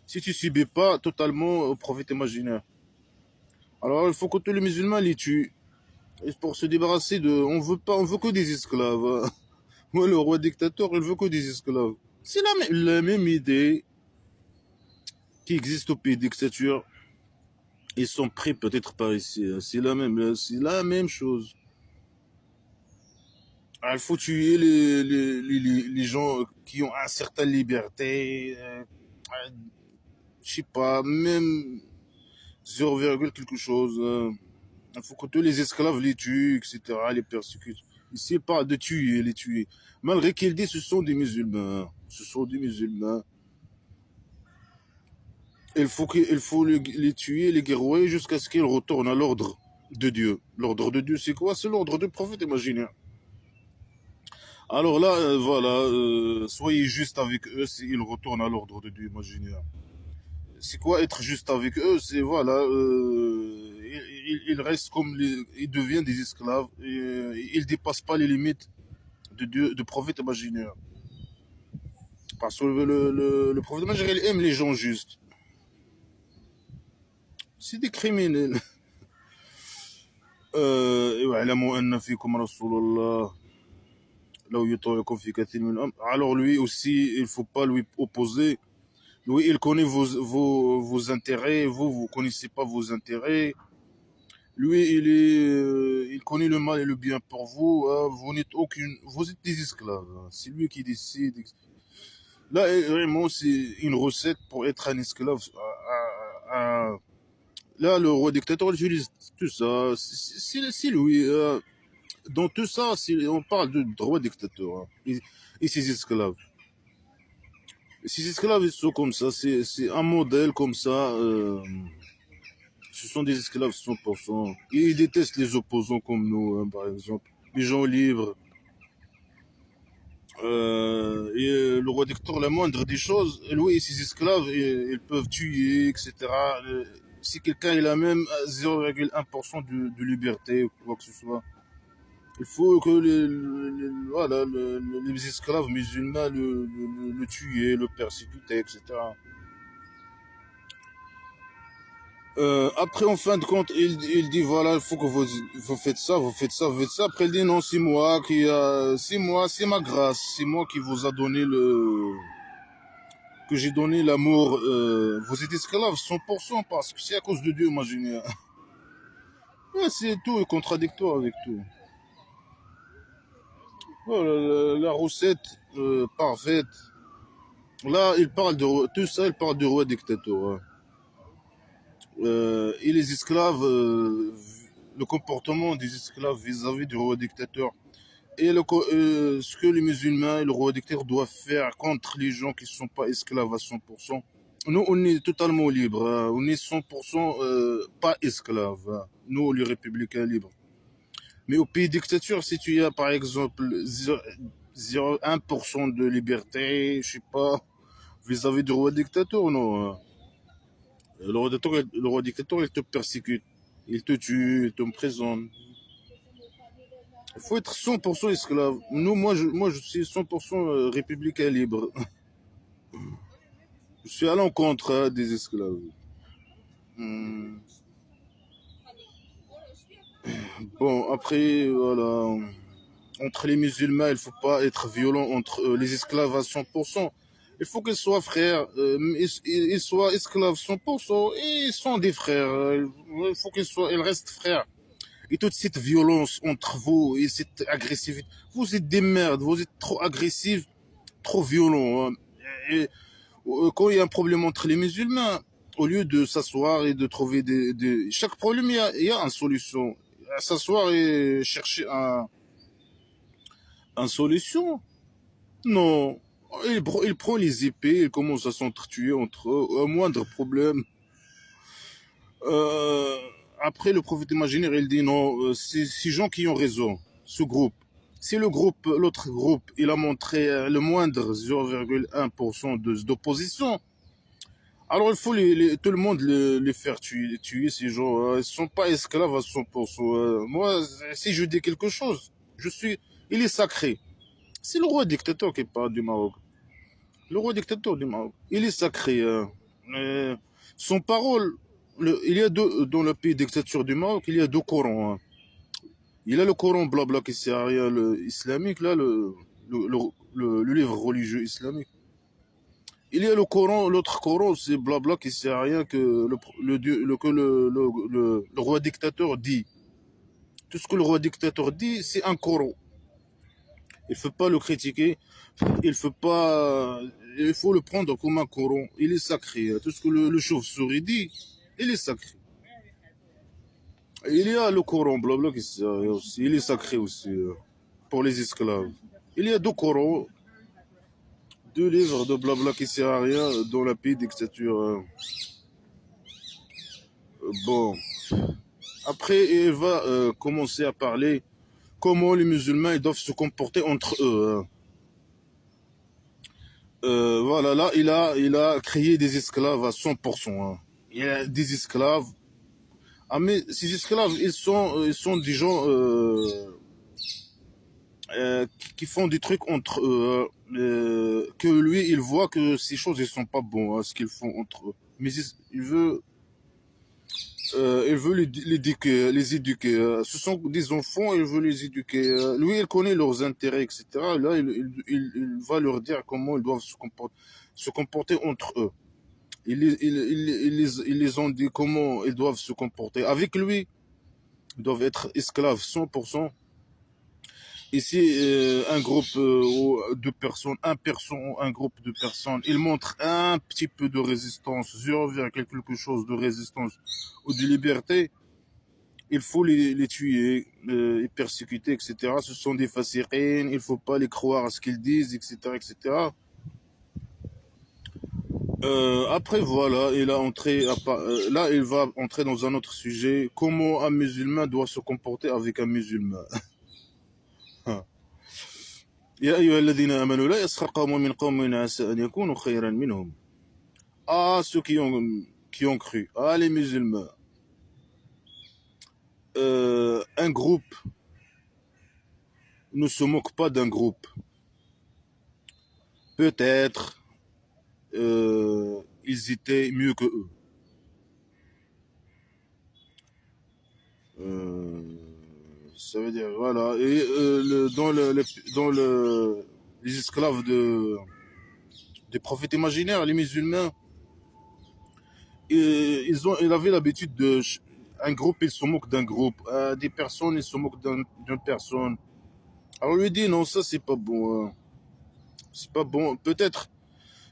Si tu subis pas totalement au prophète imaginaire. Alors, il faut que tous les musulmans les tuent. Et pour se débarrasser on veut que des esclaves. Moi, le roi dictateur, il veut que des esclaves. C'est la même idée qui existe au pays dictature. Ils sont pris peut-être par ici, hein. C'est la même chose. Ah, il faut tuer les gens qui ont une certaine liberté. Je sais pas, même 0, quelque chose. Il faut que tous les esclaves les tuent, etc., les persécutent. Ici, il parle de tuer, les tuer. Malgré qu'ils disent que ce sont des musulmans. Ce sont des musulmans. Il faut les tuer, les guerroyer jusqu'à ce qu'ils retournent à l'ordre de Dieu. L'ordre de Dieu, c'est quoi? C'est l'ordre du prophète imaginaire. Alors là, voilà, soyez juste avec eux s'ils retournent à l'ordre de Dieu imaginaire. C'est quoi être juste avec eux? C'est voilà, ils restent ils deviennent des esclaves et ils dépassent pas les limites de Dieu, de prophète imaginaire. Parce que le prophète imaginaire il aime les gens justes. C'est des criminels. واعلموا أن فيكم رسول الله لو يطيعكم في كثير من الأمر. Alors lui aussi, il faut pas lui opposer. Lui, il connaît vos intérêts, vous connaissez pas vos intérêts. Lui, il connaît le mal et le bien pour vous, hein. Vous êtes des esclaves, hein. C'est lui qui décide. Là, vraiment, c'est une recette pour être un esclave. Là, le roi dictateur utilise tout ça. C'est lui. Dans tout ça, on parle de roi dictateur, hein. Et ses esclaves. Ces esclaves, ils sont comme ça. C'est un modèle comme ça. Ce sont des esclaves 100%. Et ils détestent les opposants comme nous, hein, par exemple. Les gens libres. Le roi dictateur, la moindre des choses, lui et ses esclaves, ils peuvent tuer, etc. Si quelqu'un il a même 0,1% de liberté ou quoi que ce soit, il faut que voilà, les esclaves musulmans le tuer, le persécuter, etc. Après, en fin de compte, il dit voilà, il faut que vous faites ça, vous faites ça, vous faites ça. Après, il dit non, c'est moi, c'est ma grâce, c'est moi qui vous a donné que j'ai donné l'amour. Vous êtes esclaves 100% parce que c'est à cause de Dieu, imaginez. Ouais, c'est tout est contradictoire avec tout. Voilà, la recette parfaite. Là, il parle tout ça, il parle du roi dictateur, hein. Et les esclaves, le comportement des esclaves vis-à-vis du roi dictateur. Et ce que les musulmans et le roi dictateur doivent faire contre les gens qui ne sont pas esclaves à 100%. Nous, on est totalement libres, hein. On est 100% pas esclaves, hein. Nous, les républicains libres. Mais au pays dictature, si tu as par exemple 0,1% de liberté, je sais pas, vis-à-vis du roi dictateur, non, hein. Le roi dictateur, il te persécute, il te tue, il t'emprisonne. Il faut être 100% esclave. Nous, moi, je suis 100% républicain libre. Je suis à l'encontre, hein, des esclaves. Hmm. Bon, après, voilà. Entre les musulmans, il ne faut pas être violent entre les esclaves à 100%. Il faut qu'ils soient frères, ils soient esclaves 100%, et ils sont des frères. Il faut ils restent frères. Et toute cette violence entre vous et cette agressivité, vous êtes des merdes, vous êtes trop agressifs, trop violents, hein. Et, quand il y a un problème entre les musulmans, au lieu de s'asseoir et de trouver chaque problème, il y a une solution. S'asseoir et chercher une solution. Non. Il prend les épées, il commence à s'entretuer entre eux, un moindre problème. Euh, Après, le prophète imaginaire, il dit non, c'est ces gens qui ont raison, ce groupe. Si l'autre groupe, il a montré le moindre 0,1% d'opposition, alors il faut tout le monde les faire tuer ces gens. Ils ne sont pas esclaves à 100%. Moi, si je dis quelque chose, il est sacré. C'est le roi dictateur qui parle du Maroc. Le roi dictateur du Maroc. Il est sacré, hein. Mais son parole, il y a deux, dans le pays dictature du Maroc, il y a deux Corans, hein. Il y a le Coran blabla qui sert à rien, le islamique, là, le, le, le livre religieux islamique. Il y a le Coran, l'autre Coran, c'est blabla qui sert à rien que le roi dictateur dit. Tout ce que le roi dictateur dit, c'est un Coran. Il ne faut pas le critiquer. Il faut pas, il faut le prendre comme un Coran. Il est sacré. Tout ce que le chauve-souris dit, il est sacré. Il y a le Coran, blabla, qui sert à rien aussi. Il est sacré aussi, pour les esclaves. Il y a deux Corans, deux livres de blabla qui sert à rien dans la pays dictature. Bon. Après, il va commencer à parler comment les musulmans ils doivent se comporter entre eux, hein. Voilà, là, il a créé des esclaves à 100%, hein. Il y a des esclaves. Ah, mais ces esclaves, ils sont des gens qui font des trucs entre eux, hein. Que lui, il voit que ces choses, ils sont pas bons, hein, ce qu'ils font entre eux. Mais il veut les éduquer. Ce sont des enfants, il veut les éduquer. Lui, il connaît leurs intérêts, etc. Là, il va leur dire comment ils doivent se comporter entre eux. Ils les ont dit comment ils doivent se comporter. Avec lui, ils doivent être esclaves 100%. Et si un groupe de personnes, un groupe de personnes, il montre un petit peu de résistance, 0, quelque chose de résistance ou de liberté, il faut les tuer, les persécuter, etc. Ce sont des fasirines, il ne faut pas les croire à ce qu'ils disent, etc., etc. Après, voilà, là, il va entrer dans un autre sujet. Comment un musulman doit se comporter avec un musulman. يا أيها الذين آمنوا لا يسخر قوم من قوم عسى أن يكونوا خيرا منهم. Ah, ceux qui ont cru. Ah, les musulmans. Un groupe ne se moque pas d'un groupe. Peut-être ils étaient mieux que eux. Euh, Ça veut dire, voilà. Et dans les esclaves des prophètes imaginaires, les musulmans, ils avaient l'habitude de. Un groupe, ils se moquent d'un groupe. Des personnes, ils se moquent d'une personne. Alors, on lui dit, non, ça, c'est pas bon. C'est pas bon. Peut-être,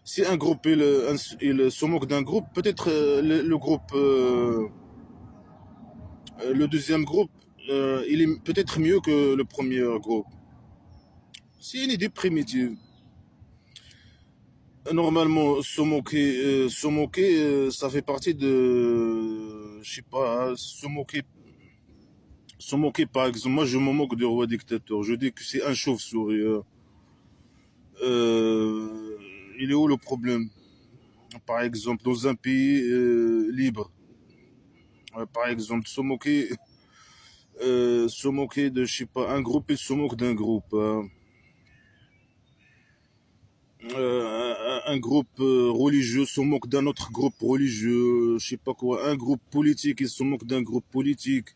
si un groupe, il se moque d'un groupe, peut-être le groupe, le deuxième groupe, il est peut-être mieux que le premier groupe. C'est une idée primitive. Normalement, ça fait partie de, je sais pas, se moquer par exemple. Moi, je me moque du roi dictateur. Je dis que c'est un chauve-souris. Il est où le problème? Par exemple, dans un pays libre, par exemple, se moquer de, je sais pas, un groupe, il se moque d'un groupe. Un groupe religieux se moque d'un autre groupe religieux, je sais pas quoi. Un groupe politique, il se moque d'un groupe politique.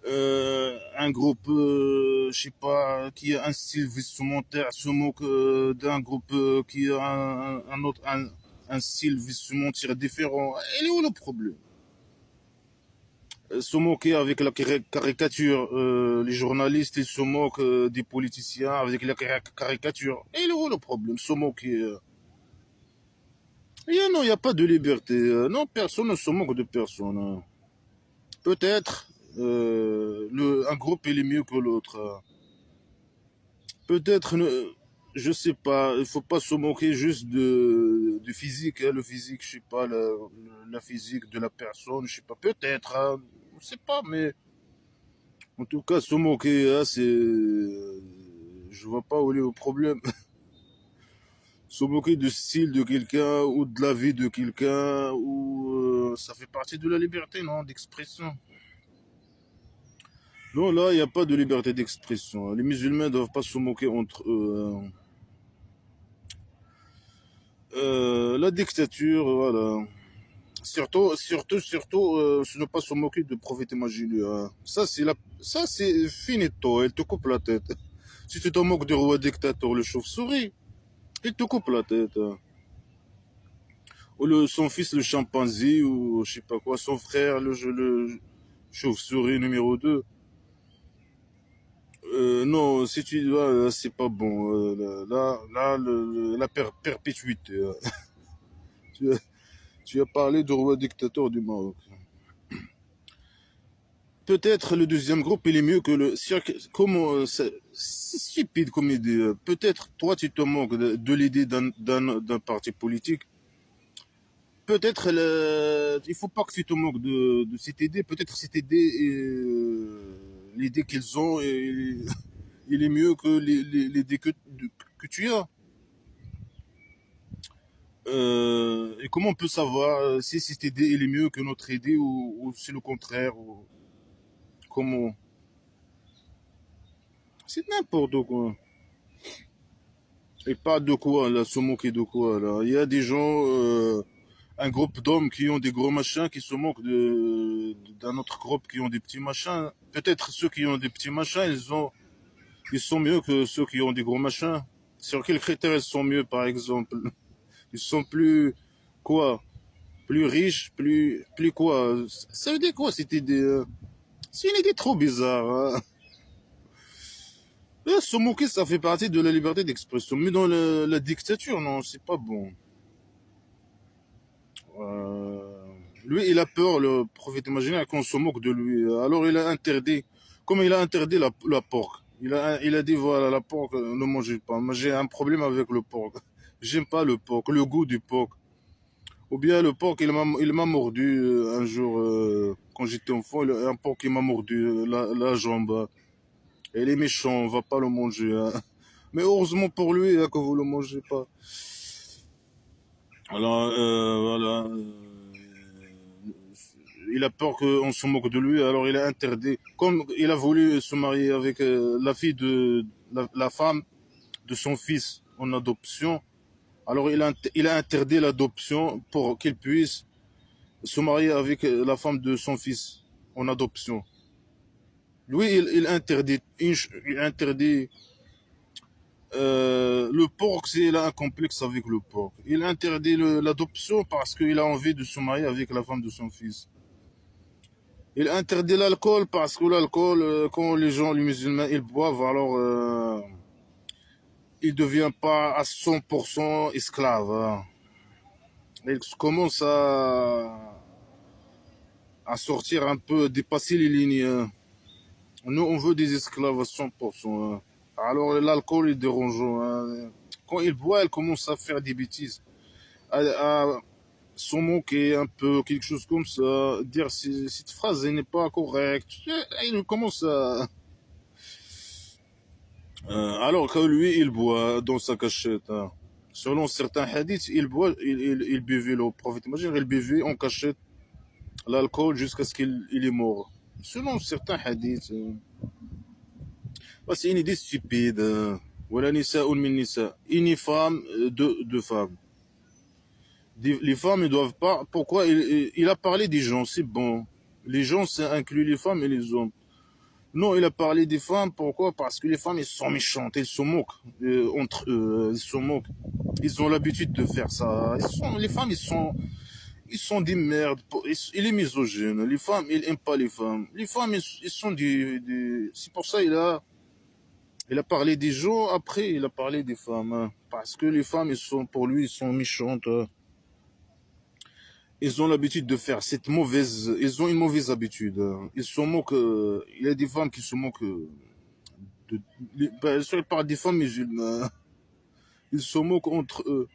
Un groupe, je sais pas, qui a un style vestimentaire se moque d'un groupe qui a un style vestimentaire différent. Il est où le problème? Se moquer avec la caricature, les journalistes ils se moquent des politiciens avec la caricature. Il est où le problème? Se moquer. Non, il n'y a pas de liberté. Non, personne ne se moque de personne. Peut-être un groupe il est mieux que l'autre. Peut-être, je sais pas, il faut pas se moquer juste du physique. Le physique, je sais pas, la physique de la personne, je sais pas. Peut-être, je sais pas, mais en tout cas, se moquer, je vois pas où est le problème. Se moquer du style de quelqu'un ou de la vie de quelqu'un, ou ça fait partie de la liberté, non, d'expression. Non, là, il n'y a pas de liberté d'expression. Les musulmans ne doivent pas se moquer entre eux. La dictature, voilà. Surtout, ne pas se moquer de prophète imaginaire. Ça, c'est finito. Elle te coupe la tête. Si tu te moques du roi dictateur, le chauve-souris, il te coupe la tête. Ou son fils, le chimpanzé, ou je sais pas quoi, son frère, le chauve-souris numéro 2. Non, si tu dois, c'est pas bon. Perpétuité. Tu, as, tu as parlé du roi dictateur du Maroc. Peut-être le deuxième groupe, il est mieux que le cirque. Comment c'est stupide comme idée. Peut-être toi, tu te moques de l'idée d'un parti politique. Peut-être il faut pas que tu te moques de cette idée. Peut-être cette idée, l'idée qu'ils ont, il est mieux que l'idée que tu as. Et comment on peut savoir si cette idée elle est mieux que notre idée ou c'est le contraire ou comment? C'est n'importe quoi. Et pas de quoi là, se moquer de quoi là. Il y a des gens, un groupe d'hommes qui ont des gros machins qui se moquent d'un autre groupe qui ont des petits machins. Peut-être ceux qui ont des petits machins, ils sont mieux que ceux qui ont des gros machins. Sur quels critères ils sont mieux par exemple? Ils sont plus quoi? Plus riches, plus quoi? Ça veut dire quoi cette idée? C'est une idée trop bizarre. Hein. Se moquer, ça fait partie de la liberté d'expression. Mais dans la dictature, non, c'est pas bon. Euh, Lui, il a peur, le prophète imaginaire, qu'on se moque de lui. Alors il a interdit, comme il a interdit la porc. Il a dit, voilà, la porc, ne mangez pas. Moi, j'ai un problème avec le porc. J'aime pas le porc, le goût du porc. Ou bien le porc, il m'a mordu un jour, quand j'étais enfant, un porc qui m'a mordu la jambe. Et il est méchant, on va pas le manger, hein. Mais heureusement pour lui, hein, que vous le mangez pas. Alors, voilà. Il a peur qu'on se moque de lui, alors il a interdit. Comme il a voulu se marier avec la fille de la femme de son fils en adoption, alors il a interdit l'adoption pour qu'il puisse se marier avec la femme de son fils en adoption. Lui, il interdit le porc, il a un complexe avec le porc. Il interdit l'adoption parce qu'il a envie de se marier avec la femme de son fils. Il interdit l'alcool parce que l'alcool, quand les gens, les musulmans, ils boivent, alors il ne devient pas à 100% esclave, hein. Il commence à sortir un peu, dépasser les lignes, hein. Nous, on veut des esclaves à 100%, hein. Alors l'alcool est dérangeant, hein. Quand il boit, il commence à faire des bêtises, à se moquer un peu, quelque chose comme ça, dire cette phrase n'est pas correcte. Il commence à... alors que lui, il boit dans sa cachette, hein. Selon certains hadiths, il boit, il buvait, le prophète, imagine, il buvait en cachette l'alcool jusqu'à ce qu'il est mort. Selon certains hadiths, bah, c'est une idée stupide, hein. Voilà nisa'un min nisa. Une femme, deux femmes. Les femmes ne doivent pas. Pourquoi il a parlé des gens, c'est bon. Les gens, ça inclut les femmes et les hommes. Non, il a parlé des femmes. Pourquoi? Parce que les femmes, elles sont méchantes, elles se moquent entre eux, elles se moquent. Ils ont l'habitude de faire ça. Les femmes, ils sont des merdes. Il est misogyne. Les femmes, ils n'aiment pas les femmes. Les femmes, ils sont c'est pour ça il a parlé des gens. Après, il a parlé des femmes, hein. Parce que les femmes, pour lui, ils sont méchantes. Ils ont l'habitude de faire ils ont une mauvaise habitude, hein. Ils se moquent, il y a des femmes qui se moquent bien sûr, ils parlent des femmes musulmanes. Ils se moquent entre eux.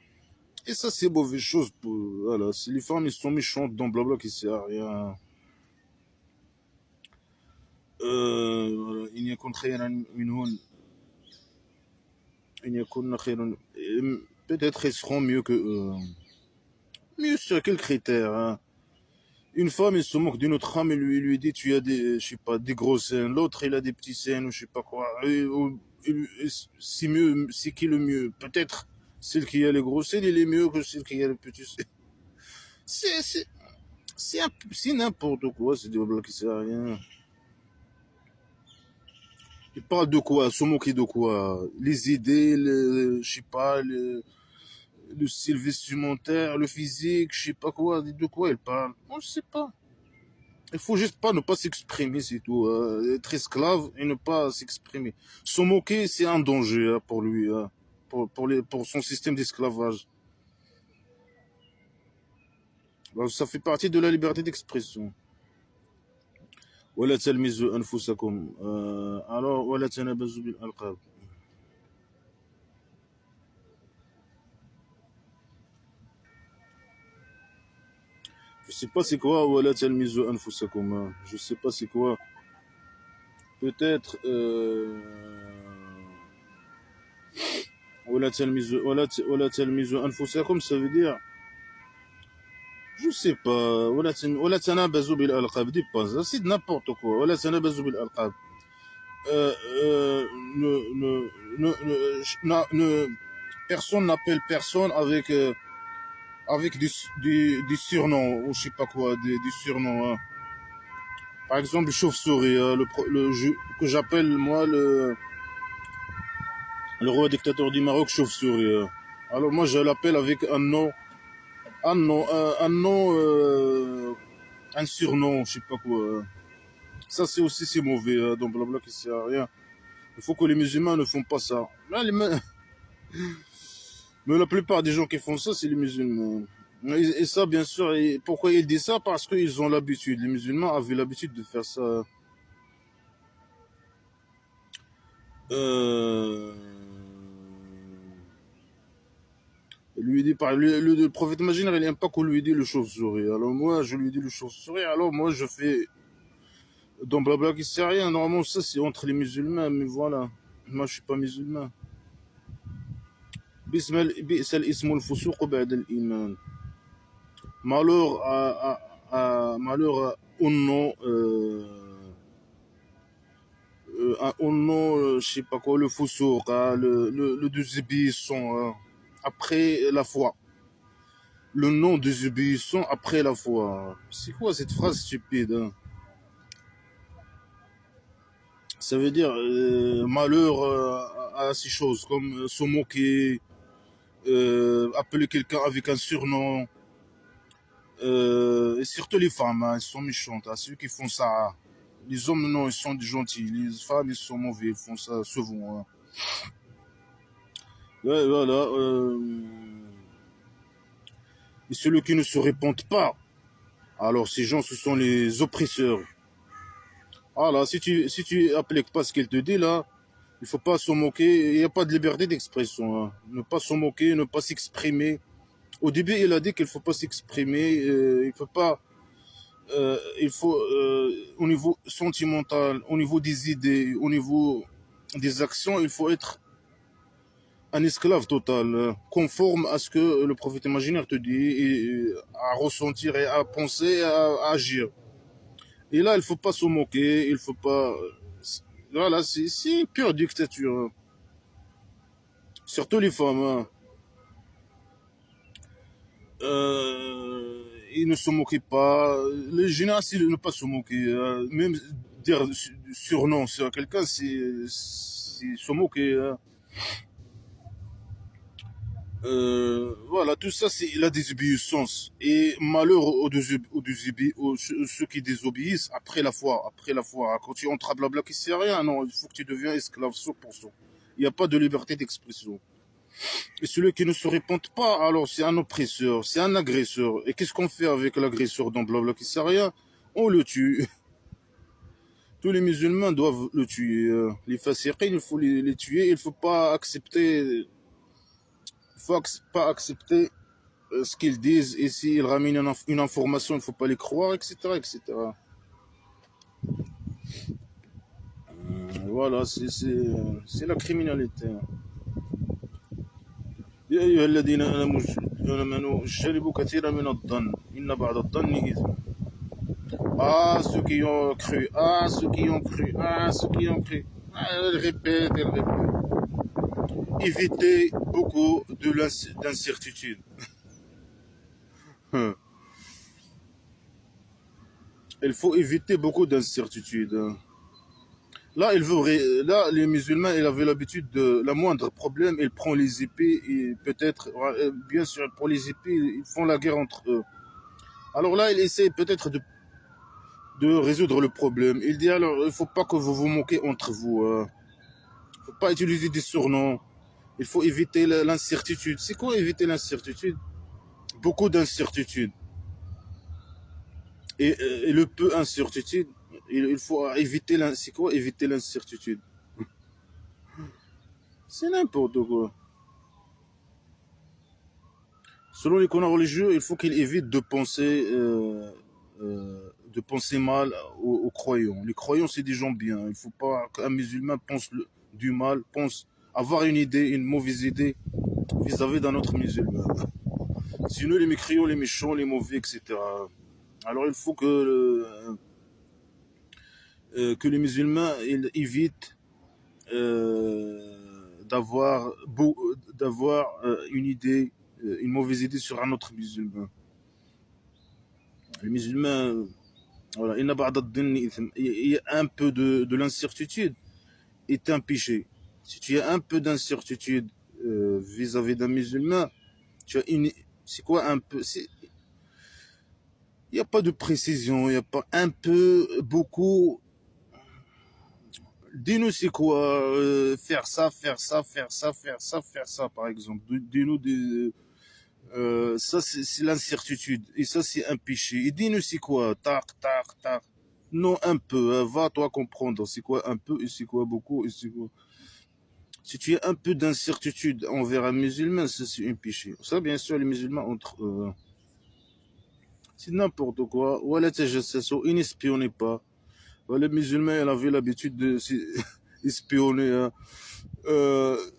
Et ça, c'est mauvaise chose. Voilà, si les femmes, ils sont méchantes dans blabla qui sert à rien. Voilà. Peut-être ils seront mieux que eux. Mieux sur quels critères, hein? Une femme, elle se moque d'une autre femme et lui dit tu as des, je sais pas, des gros seins. L'autre, il a des petits seins ou je sais pas quoi. C'est mieux, c'est qui le mieux? Peut-être celle qui a les gros seins, il est mieux que celle qui a les petits seins. C'est, c'est, c'est n'importe quoi, c'est des blagues qui servent à rien. Il parle de quoi? Se moquer de quoi? Les idées, je sais pas, le style vestimentaire, le physique, je sais pas quoi, de quoi il parle? On ne sait pas. Il faut juste pas ne pas s'exprimer, c'est tout. Être esclave et ne pas s'exprimer. Se moquer, c'est un danger, hein, pour lui, hein, pour son système d'esclavage. Alors, ça fait partie de la liberté d'expression. ولا تلمزوا أنفسكم. Alors, ولا تنابزوا بالألقاب. Je sais pas c'est quoi ولا تلمزوا أنفسكم, hein. Je sais pas c'est quoi. Peut-être ولا تلمزوا أنفسكم, ça veut dire je sais pas. ولا تنابزوا بالألقاب, dis pas ça, c'est n'importe quoi. ولا تنابزوا بالألقاب. Euh, euh, ne, ne, personne n'appelle personne avec des surnoms, ou je sais pas quoi, des surnoms, hein. Par exemple, chauve-souris, hein, que j'appelle moi le roi dictateur du Maroc, chauve-souris, hein. Alors moi, je l'appelle avec un nom, un surnom, je sais pas quoi, hein. Ça, c'est mauvais, hein, donc blabla qui sert à rien. Il faut que les musulmans ne font pas ça. Mais la plupart des gens qui font ça, c'est les musulmans. Et ça, bien sûr, pourquoi ils disent ça? Parce qu'ils ont l'habitude. Les musulmans avaient l'habitude de faire ça. Lui, lui dit pas, le prophète imaginaire, il n'aime pas qu'on lui dise le chauve-souris. Alors moi, je lui dis le chauve-souris, alors moi, je fais dans blabla qui sait rien. Normalement, ça, c'est entre les musulmans, mais voilà. Moi, je suis pas musulman. بئس الاسم الفسوق بعد الإيمان. Malheur malheur au nom, au nom, je sais pas quoi, le fousouk, hein, le désobéissant, hein, après la foi. Le nom désobéissant après la foi. C'est quoi cette phrase stupide, hein? Ça veut dire malheur à ces choses, comme se moquer, appeler quelqu'un avec un surnom. Et surtout les femmes, hein, elles sont méchantes. Hein, ceux qui font ça. Hein. Les hommes, non, ils sont gentils. Les femmes, ils sont mauvais. Ils font ça souvent. Hein. Ouais, voilà. Et ceux qui ne se répondent pas, alors ces gens, ce sont les oppresseurs. Ah là, si tu appliques pas ce qu'il te dit là, il faut pas se moquer. Il n'y a pas de liberté d'expression. Hein. Ne pas se moquer, ne pas s'exprimer. Au début, il a dit qu'il ne faut pas s'exprimer. Il faut pas. Il faut, au niveau sentimental, au niveau des idées, au niveau des actions, il faut être un esclave total, conforme à ce que le prophète imaginaire te dit, et à ressentir et à penser, à agir. Et là, il ne faut pas se moquer, il faut pas. Voilà, c'est une pure dictature. Hein. Surtout les femmes. Hein. Ils ne se moquaient pas. Les générations, c'est ne pas se moquer. Même dire surnom sur quelqu'un, c'est se moquer. Hein. Voilà, tout ça, c'est la désobéissance. Et malheur aux ceux qui désobéissent après la foi. Après la foi. Quand tu entres à blabla qui sert à rien, non, il faut que tu deviens esclave 100%. Il n'y a pas de liberté d'expression. Et celui qui ne se répond pas, alors c'est un oppresseur, c'est un agresseur. Et qu'est-ce qu'on fait avec l'agresseur dans blabla qui sert à rien? On le tue. Tous les musulmans doivent le tuer. Les fasiqines, il faut les tuer. Il ne faut pas accepter, pas accepter ce qu'ils disent. Et s'ils ramènent une information, il ne faut pas les croire, etc. etc. Voilà, c'est la criminalité. يا أيها الذين آمنوا اجتنبوا كثيرا من الظن إن بعض الظن إثم. Ah, ceux qui ont cru, ah, ceux qui ont cru, ah, ceux qui ont cru. Ah, elle répète, elle répète. Évitez beaucoup d'incertitudes. Il faut éviter beaucoup d'incertitudes. Là, là, les musulmans, ils avaient l'habitude de la moindre problème, ils prennent les épées et peut-être, bien sûr, pour les épées, ils font la guerre entre eux. Alors là, ils essaient peut-être de résoudre le problème. Il dit alors, il ne faut pas que vous vous moquez entre vous. Il ne faut pas utiliser des surnoms. Il faut éviter l'incertitude. C'est quoi éviter l'incertitude? Beaucoup d'incertitudes. Et le peu incertitude, il faut éviter c'est quoi éviter l'incertitude? C'est n'importe quoi. Selon les canons religieux, il faut qu'il évite de penser mal aux croyants. Les croyants, c'est des gens bien. Il ne faut pas qu'un musulman pense du mal, pense avoir une idée, une mauvaise idée vis-à-vis d'un autre musulman. Sinon, les mécréants, les méchants, les mauvais, etc. Alors, il faut que les musulmans ils évitent d'avoir une idée, une mauvaise idée sur un autre musulman. Les musulmans, voilà, il y a un peu de l'incertitude est un péché. Si tu as un peu d'incertitude vis-à-vis d'un musulman, tu as c'est quoi un peu? Il n'y a pas de précision, il n'y a pas un peu, beaucoup. Dis-nous c'est quoi faire ça, faire ça, faire ça, faire ça, faire ça, par exemple. Dis-nous ça c'est l'incertitude et ça c'est un péché. Et dis-nous c'est quoi, tac, tac, tac. Non, un peu, va toi comprendre c'est quoi un peu et c'est quoi beaucoup et c'est quoi. Si tu as un peu d'incertitude envers un musulman, c'est un péché. Ça, bien sûr, les musulmans entre eux, c'est n'importe quoi. Voilà, ils n'espionnaient pas. Les musulmans, ils avaient l'habitude de espionner, hein.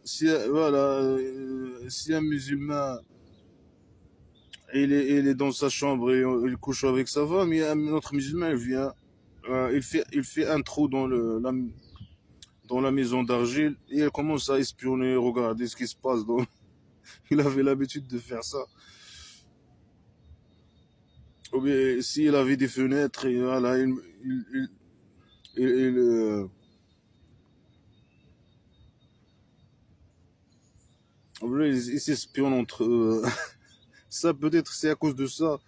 Si un musulman il est dans sa chambre et il couche avec sa femme, il y a un autre musulman, il vient, il fait un trou dans la maison d'argile et il commence à espionner, regarder ce qui se passe. Il avait l'habitude de faire ça. Ou bien s'il avait des fenêtres, et voilà, il, euh, ils s'espionnent entre eux. Ça, peut-être, c'est à cause de ça.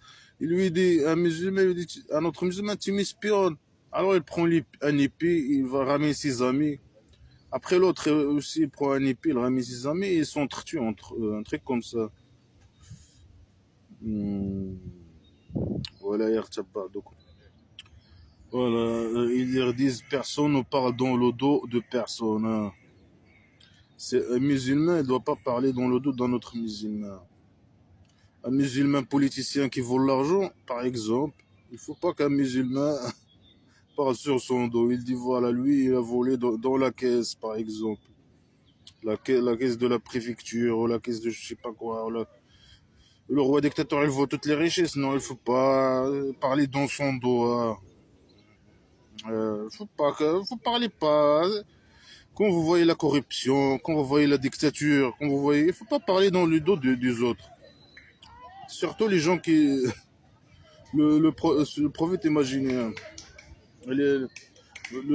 Il lui dit, un musulman, il dit, un autre musulman, tu m'espionnes. Alors il prend un épée, il va ramener ses amis. Après l'autre aussi, il prend un épée, il ramène ses amis et ils s'entretuent entre eux, un truc comme ça. Hmm. Voilà, Yartaba. Donc, voilà, ils leur disent, personne ne parle dans le dos de personne, hein. C'est un musulman, il ne doit pas parler dans le dos d'un autre musulman. Un musulman politicien qui vole l'argent, par exemple, il ne faut pas qu'un musulman parle sur son dos. Il dit voilà, lui, il a volé dans la caisse, par exemple. La caisse de la préfecture, ou la caisse de je sais pas quoi. Le roi dictateur, il vole toutes les richesses. Non, il ne faut pas parler dans son dos, hein. Faut parler pas. Quand vous voyez la corruption, quand vous voyez la dictature, quand vous voyez, il ne faut pas parler dans le dos des autres. Surtout les gens qui, le prophète imaginait, le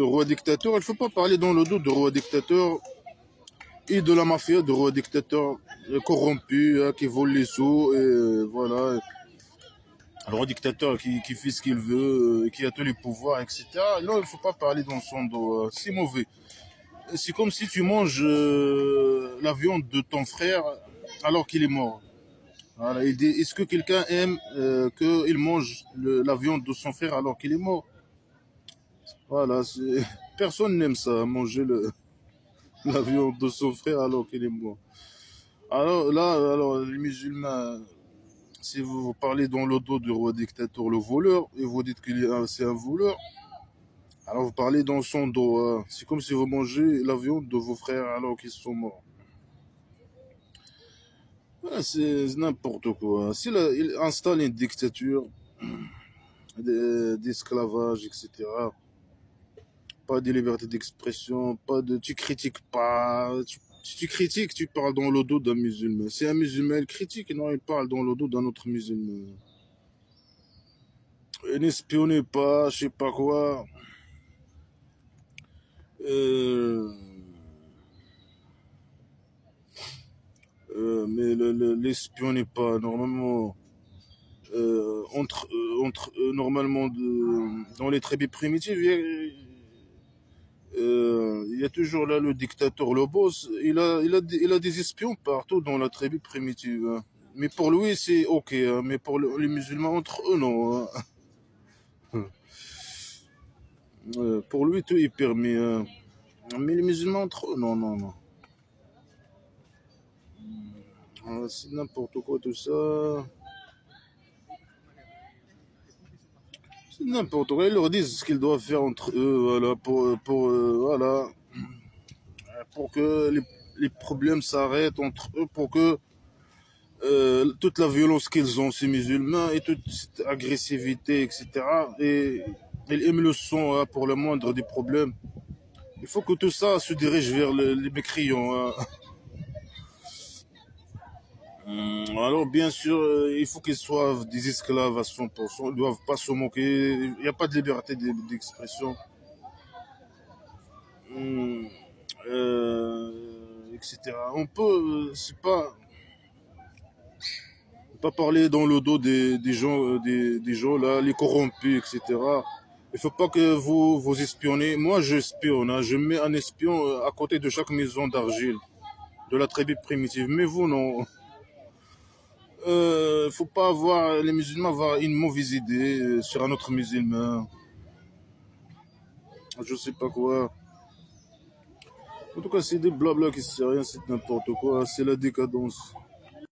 roi dictateur, il ne faut pas parler dans le dos du roi dictateur et de la mafia, du roi dictateur corrompu, hein, qui vole les sous, et voilà. Le roi dictateur qui fait ce qu'il veut, qui a tous les pouvoirs, etc. Non, il ne faut pas parler dans son dos, c'est mauvais. C'est comme si tu manges la viande de ton frère alors qu'il est mort. Voilà, il dit, est-ce que quelqu'un aime qu'il mange la viande de son frère alors qu'il est mort? Voilà, personne n'aime ça, manger la viande de son frère alors qu'il est mort. Alors là, alors, les musulmans, si vous parlez dans le dos du roi dictateur, le voleur, et vous dites que c'est un voleur, alors vous parlez dans son dos, hein. C'est comme si vous mangez la viande de vos frères alors qu'ils sont morts. Ah, c'est n'importe quoi. Il installe une dictature d'esclavage, etc. Pas de liberté d'expression, pas de. Tu critiques pas. Si tu critiques, tu parles dans le dos d'un musulman. Si un musulman il critique, non, il parle dans le dos d'un autre musulman. Et n'espionnez pas, je sais pas quoi. Euh, mais l'espionner pas, normalement. Normalement, dans les tribus primitives, il y a toujours là le dictateur, le boss. Il a des espions partout dans la tribu primitive, hein. Mais pour lui, c'est ok, hein. Mais pour les musulmans entre eux, non, hein. Pour lui, tout est permis, hein. Mais les musulmans entre eux, non, non, non. C'est n'importe quoi tout ça. C'est n'importe quoi. Ils leur disent ce qu'ils doivent faire entre eux, voilà, voilà, pour que les problèmes s'arrêtent entre eux, pour que toute la violence qu'ils ont, ces musulmans, et toute cette agressivité, etc. Et ils aiment le son, hein, pour le moindre des problèmes. Il faut que tout ça se dirige vers les mécréants, hein. Alors, bien sûr, il faut qu'ils soient des esclaves à 100%. Ils ne doivent pas se moquer. Il n'y a pas de liberté d'expression. Hum, etc. C'est pas parler dans le dos des gens, des gens là, les corrompus, etc. Il faut pas que vous espionnez. Moi, j'espionne, hein. Je mets un espion à côté de chaque maison d'argile de la tribu primitive. Mais vous, non. Faut pas avoir les musulmans avoir une mauvaise idée sur un autre musulman. Je sais pas quoi. En tout cas, c'est des blabla qui ne sert à rien, c'est n'importe quoi, c'est la décadence.